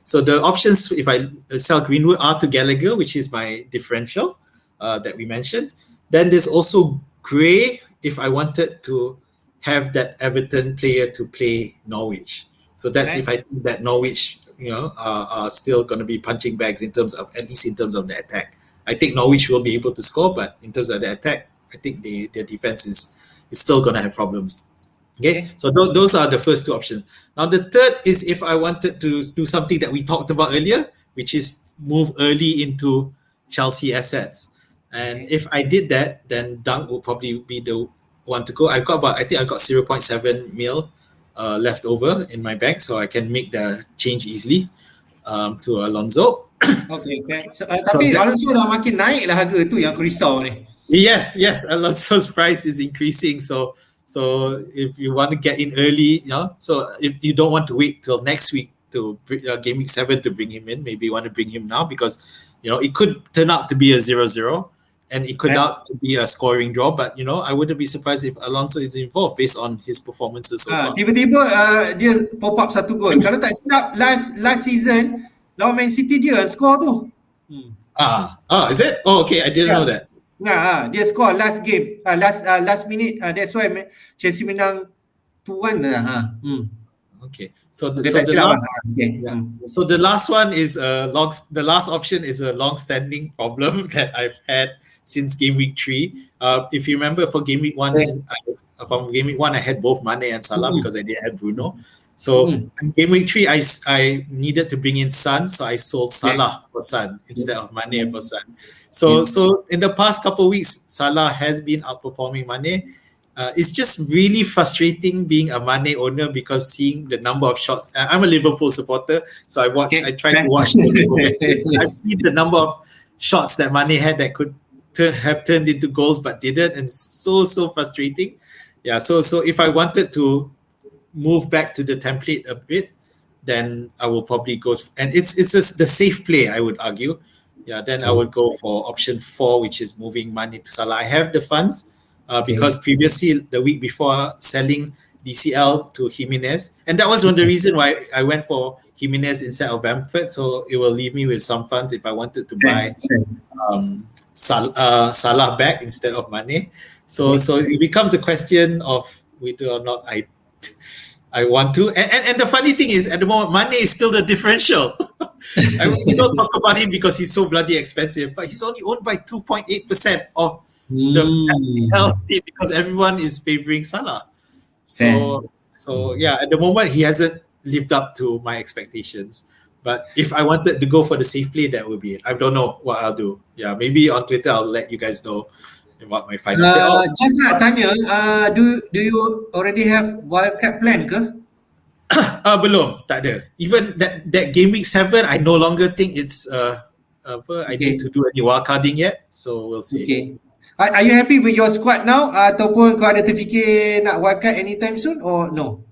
So the options if I sell Greenwood are to Gallagher, which is my differential that we mentioned. Then there's also Gray if I wanted to have that Everton player to play Norwich. So that's if I think that Norwich are still going to be punching bags in terms of, at least in terms of the attack. I think Norwich will be able to score, but in terms of the attack, I think their defense is still going to have problems. Okay, so those are the first two options. Now the third is if I wanted to do something that we talked about earlier, which is move early into Chelsea assets. And if I did that, then Dunk will probably be the one to go. I think I got 0.7 mil left over in my bank, so I can make the change easily to Alonso. Okay. Tapi Alonso dah makin naik lah harga tu yang aku risau ni. Yes, Alonso's price is increasing. So if you want to get in early, so if you don't want to wait till next week to game week 7 to bring him in, maybe you want to bring him now, because it could turn out to be a 0-0 and it could out to be a scoring draw. But I wouldn't be surprised if Alonso is involved based on his performances so far. Tiba-tiba dia pop up satu gol. Kalau tak silap last season lawan Man City dia score tu. Is it? Oh, okay. I didn't know that. Dia score last game, last minute. That's why Chelsea menang 2-1 lah. Okay. So the, Dia so tak the silap last So the last one is the last option is a long-standing problem that I've had since game week 3. If you remember, for game week 1, from game week 1 I had both Mane and Salah because I didn't have Bruno. So in game week 3 I needed to bring in Son, so I sold Salah for Son instead of Mane for Son. So in the past couple of weeks, Salah has been outperforming Mane. It's just really frustrating being a Mane owner because seeing the number of shots. I'm a Liverpool supporter, so I try to watch the Liverpool matches. I've seen the number of shots that Mane had that could have turned into goals but didn't, and so frustrating. Yeah, so if I wanted to move back to the template a bit, then I will probably go, and it's just the safe play, I would argue. Yeah, then I would go for option 4, which is moving Mane to Salah. I have the funds. Because previously, the week before, selling DCL to Jimenez, and that was one of the reason why I went for Jimenez instead of Brentford, so it will leave me with some funds if I wanted to buy Salah back instead of Mane. So it becomes a question of whether or not I want to. And the funny thing is, at the moment, Mane is still the differential. We don't talk about him because he's so bloody expensive, but he's only owned by 2.8% of the FPL team because everyone is favoring Salah. So yeah, at the moment he hasn't lived up to my expectations. But if I wanted to go for the safe play, that would be it. I don't know what I'll do. Yeah, maybe on Twitter I'll let you guys know what my final play. Just nak tanya, do you already have wildcard plan ke? Belum, tak ada. Even that game week 7, I no longer think it's I need to do any wildcarding yet. So we'll see. Okay. Are you happy with your squad now? Ataupun kau ada terfikir nak wildcard anytime soon or no?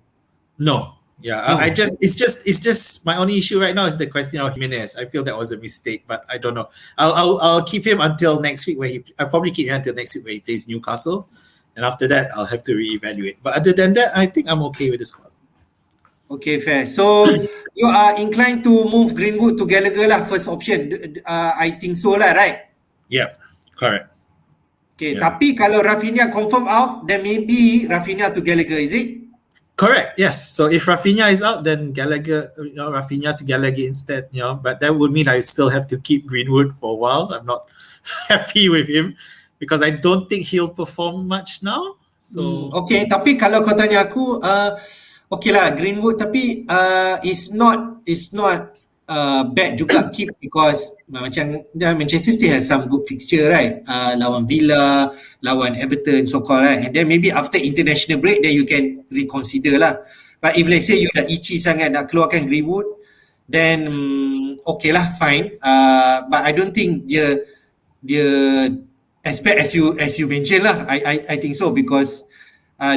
No. Yeah, no. It's just my only issue right now is the question of Jimenez. I feel that was a mistake, but I don't know. I'll keep him until next week I'll probably keep him until next week where he plays Newcastle, and after that I'll have to reevaluate. But other than that, I think I'm okay with the squad. Okay, fair. So you are inclined to move Greenwood to Gallagher lah, first option. I think so lah, right? Yeah, correct. Okay, tapi kalau Rafinha confirm out, then maybe Rafinha to Gallagher, is it? Correct, yes. So if Rafinha is out, then Gallagher, Rafinha to Gallagher instead, but that would mean I still have to keep Greenwood for a while. I'm not happy with him because I don't think he'll perform much now. So okay, tapi kalau kau tanya aku, okay lah Greenwood, tapi it's not bad juga keep because macam Manchester City has some good fixture, right? Lawan Villa, lawan Everton, so called, right? And then maybe after international break, then you can reconsider lah. But if let's say you dah itchy sangat nak keluarkan Greenwood, then okay lah, fine. But I don't think dia as bad as you mentioned lah. I think so because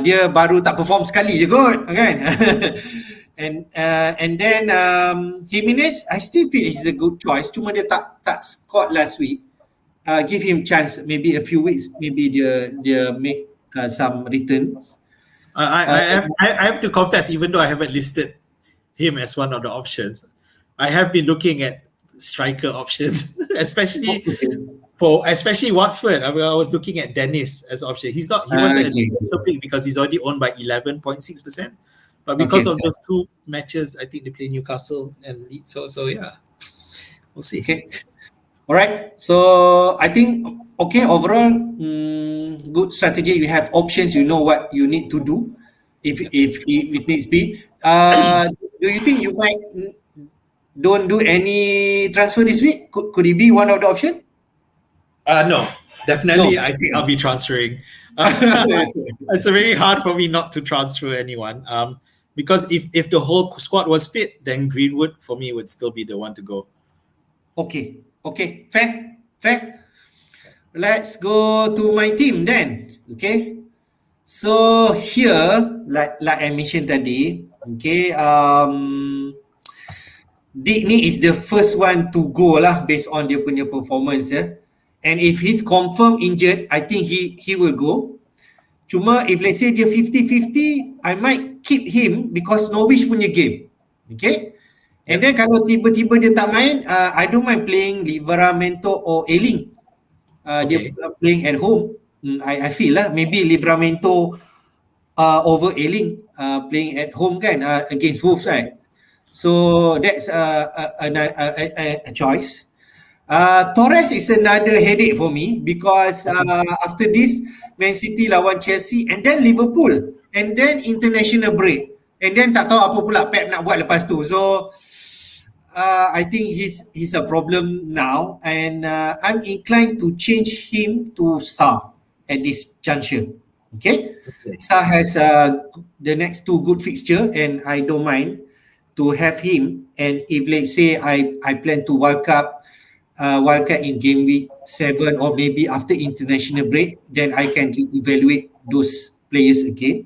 dia baru tak perform sekali je kot, kan? And then Jimenez, I still feel he's a good choice. Cuma dia tak scored last week. Give him chance, maybe a few weeks, maybe dia make some returns. I have to confess, even though I haven't listed him as one of the options, I have been looking at striker options, especially Watford. I was looking at Dennis as option. He wasn't a pick because he's already owned by 11.6%. But because of those 2 matches, I think they play Newcastle and Leeds. So yeah, we'll see. Okay. All right. So I think overall, good strategy. You have options. You know what you need to do if it needs be. Do you think you might don't do any transfer this week? Could it be one of the option? No, definitely. No. I think I'll be transferring. It's very hard for me not to transfer anyone. Because if the whole squad was fit, then Greenwood for me would still be the one to go. Okay, fair. Let's go to my team then. Okay, so here, like I mentioned tadi, okay, Dick ni is the first one to go lah based on dia punya performance, and if he's confirmed injured, I think he will go. Cuma if let's say dia 50-50, I might keep him because Norwich punya game. Okay? And then kalau tiba-tiba dia tak main, I don't mind playing Livramento or Ailing. Dia playing at home. I feel lah maybe Livramento over Ailing playing at home kan against Wolves, right? So that's a choice. Torres is another headache for me because after this Man City lawan Chelsea and then Liverpool and then international break and then tak tahu apa pula Pep nak buat lepas tu. So I think he's a problem now and I'm inclined to change him to Sa at this juncture. Okay. Sa has the next two good fixture and I don't mind to have him, and if let's say I plan to wildcard in game week 7 or maybe after international break, then I can evaluate those players again.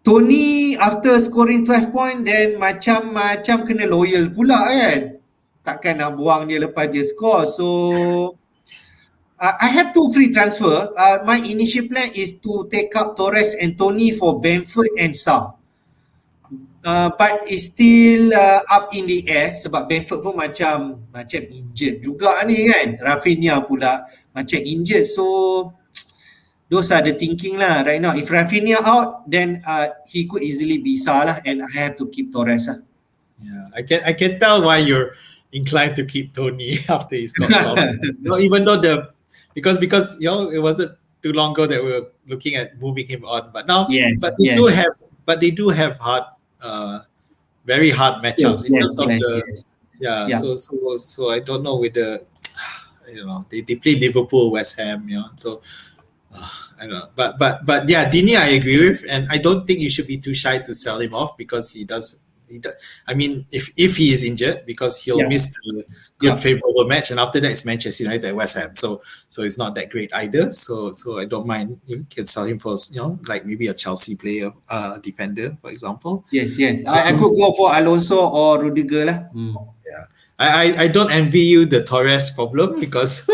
Tony after scoring 12 point then macam kena loyal pula kan. Takkan nak buang dia lepas dia score. So I have two free transfer. My initial plan is to take out Torres and Tony for Brentford and Sa. But it's still up in the air sebab Brentford pun macam injured juga ni kan. Rafinha pula macam injured. So those are the thinking lah right now. If Rafinha out, then he could easily be Sa lah, and I have to keep Torres lah. Yeah, I can tell why you're inclined to keep Tony after he's got problems. Even though because it wasn't too long ago that we were looking at moving him on, but now they do have hard, very hard matchups in terms of So I don't know with the they play Liverpool, West Ham, so. I don't know, but yeah, Dini I agree with, and I don't think you should be too shy to sell him off because he does. I mean, if he is injured, because he'll miss the good favorable match, and after that it's Manchester United at West Ham, so it's not that great either. So I don't mind. You can sell him for like maybe a Chelsea player, defender, for example. Yes. I could go for Alonso or Rudiger lah. Yeah. I don't envy you the Torres problem because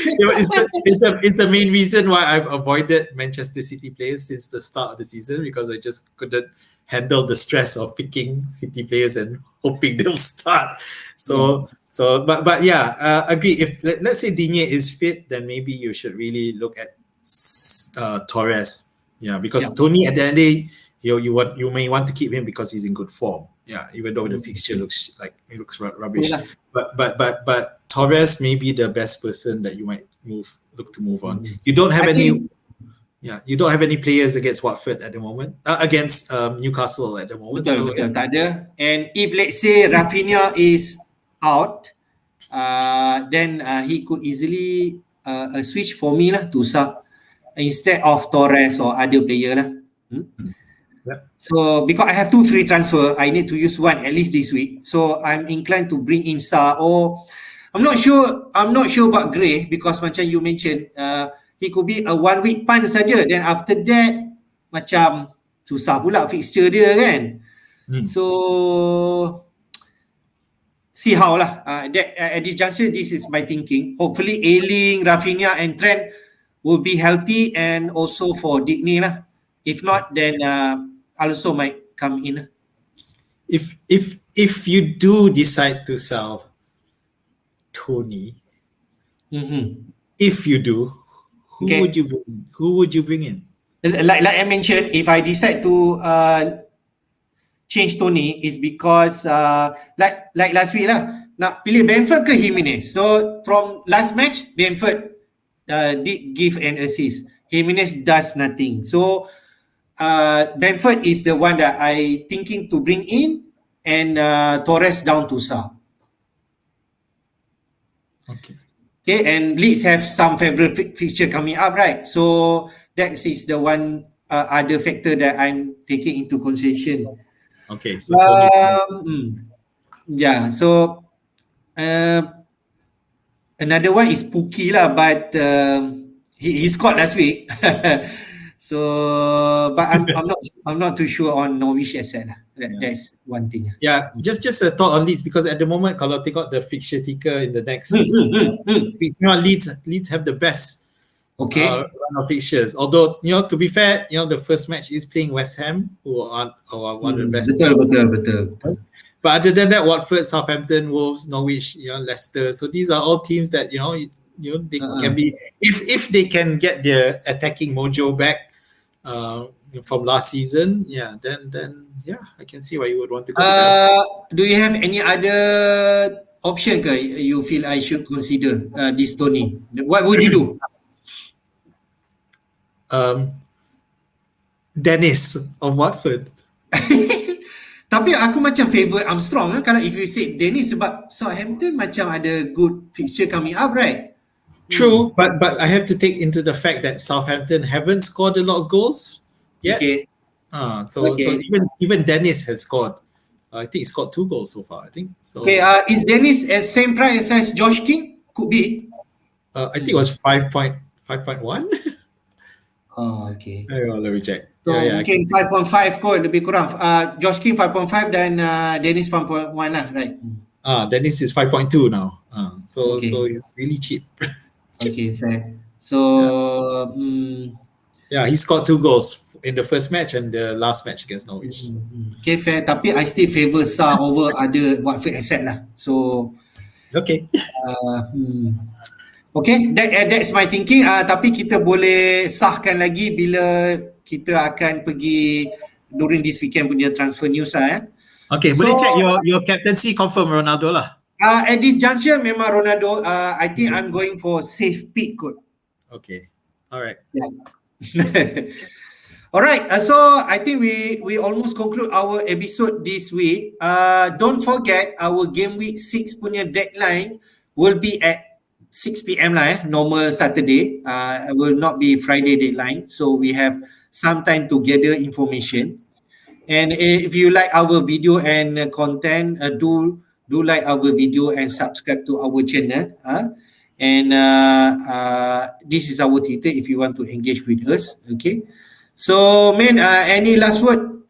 it's the main reason why I've avoided Manchester City players since the start of the season, because I just couldn't handle the stress of picking City players and hoping they'll start. But yeah, agree. If let's say Digne is fit, then maybe you should really look at Torres. Yeah, because Tony at the end of the day, you may want to keep him because he's in good form. Yeah, even though the fixture looks rubbish. But Torres may be the best person that you might look to move on. You don't have you don't have any players against Watford at the moment. Against Newcastle at the moment. Betul, tak ada. And if let's say Rafinha is out, then he could easily switch for me lah to Sa instead of Torres or other player lah. So because I have two free transfer, I need to use one at least this week. So I'm inclined to bring in Sa, or I'm not sure about Gray, because macam you mentioned, he could be a 1 week punt saja. Then after that macam susah pula fixture dia kan. So see how lah. At this juncture, this is my thinking. Hopefully Ailing, Rafinha and Trent will be healthy, and also for Digne lah. If not, then also might come in. If you do decide to sell Tony, if you do, who would you bring in? Like I mentioned, if I decide to change Tony, is because like last week lah, nak pilih Brentford ke Jimenez. So from last match, Brentford did give an assist. Jimenez does nothing. So Brentford is the one that I thinking to bring in, and Torres down to Sa. Okay, and Leeds have some favorite fixture coming up, right? So that is the one other factor that I'm taking into consideration. Okay, so so another one is Pookie lah, but he scored last week. So, but I'm not too sure on Norwich asset lah. That's one thing. Yeah, just a thought on Leeds, because at the moment, kalau tengok the fixture ticker in the next weeks, Leeds have the best run of fixtures. Although to be fair, the first match is playing West Ham, who are one of the best. Betul. But other than that, Watford, Southampton, Wolves, Norwich, Leicester. So these are all teams that they can be, if they can get their attacking mojo back from last season. Then I can see why you would want to go to them. Do you have any other option you feel I should consider this Tony? What would you do? Dennis of Watford. Tapi aku macam favourite Armstrong kalau if you say Dennis, sebab Southampton macam ada good fixture coming up, right? True, but I have to take into the fact that Southampton haven't scored a lot of goals yet. Okay. So even Dennis has scored. I think he scored 2 goals so far. I think so. Okay. Is Dennis at same price as Josh King? Could be. I think it was 5.1. Okay. Let me check. So mungkin 5.5 kot lebih kurang. Josh King 5.5 dan Dennis 5.1 lah, right? Dennis is 5.2 now. So it's really cheap. Okay, fair. So he scored 2 goals in the first match and the last match against Norwich. Okay, fair. Tapi I still favour Sa over other Watford asset lah. So okay. Okay, that's my thinking. Tapi kita boleh sahkan lagi bila kita akan pergi during this weekend punya transfer news lah. Okay, boleh check your captaincy confirm Ronaldo lah. At this juncture memang Ronaldo. I think I'm going for safe pick kot. Okay, alright. Yeah. Alright, so I think we almost conclude our episode this week. Don't forget our game week 6 punya deadline will be at 6 p.m. lah, normal Saturday. It will not be Friday deadline. So we have some time to gather information. And if you like our video and content, do like our video and subscribe to our channel. And this is our Twitter if you want to engage with us. Okay. So, man, any last word?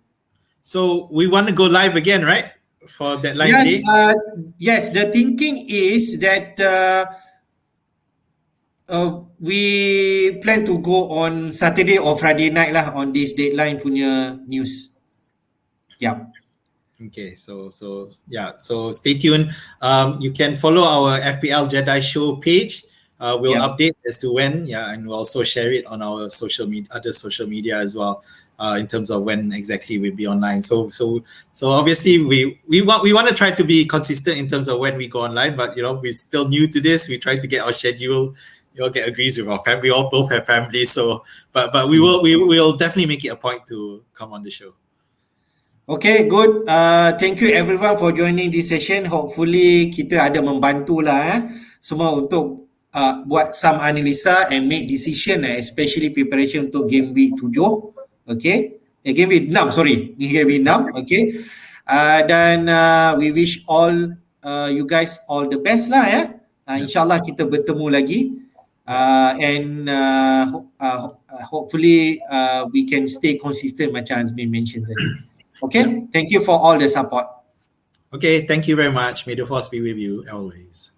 So we want to go live again, right? For that live day? Yes, the thinking is that we plan to go on Saturday or Friday night lah on this deadline punya news. Yeah. Okay, so stay tuned. You can follow our FPL Jedi Show page. We'll update as to when, and we'll also share it on our other social media as well, in terms of when exactly we'll be online. So obviously we want to try to be consistent in terms of when we go online, but we're still new to this. We try to get our schedule. Get agrees with our family. We all both have families, so but we will definitely make it a point to come on the show. Okay, good. Thank you everyone for joining this session. Hopefully kita ada membantu lah semua untuk buat some analisa and make decision, especially preparation untuk game week 7. Okay, game week 6, sorry, game week 6. Okay, dan we wish all you guys all the best lah ya. InsyaAllah kita bertemu lagi. And hopefully we can stay consistent macam has been mentioned tadi. Okay, thank you for all the support. Okay, thank you very much. May the force be with you always.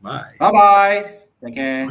Bye. Bye-bye. Take care.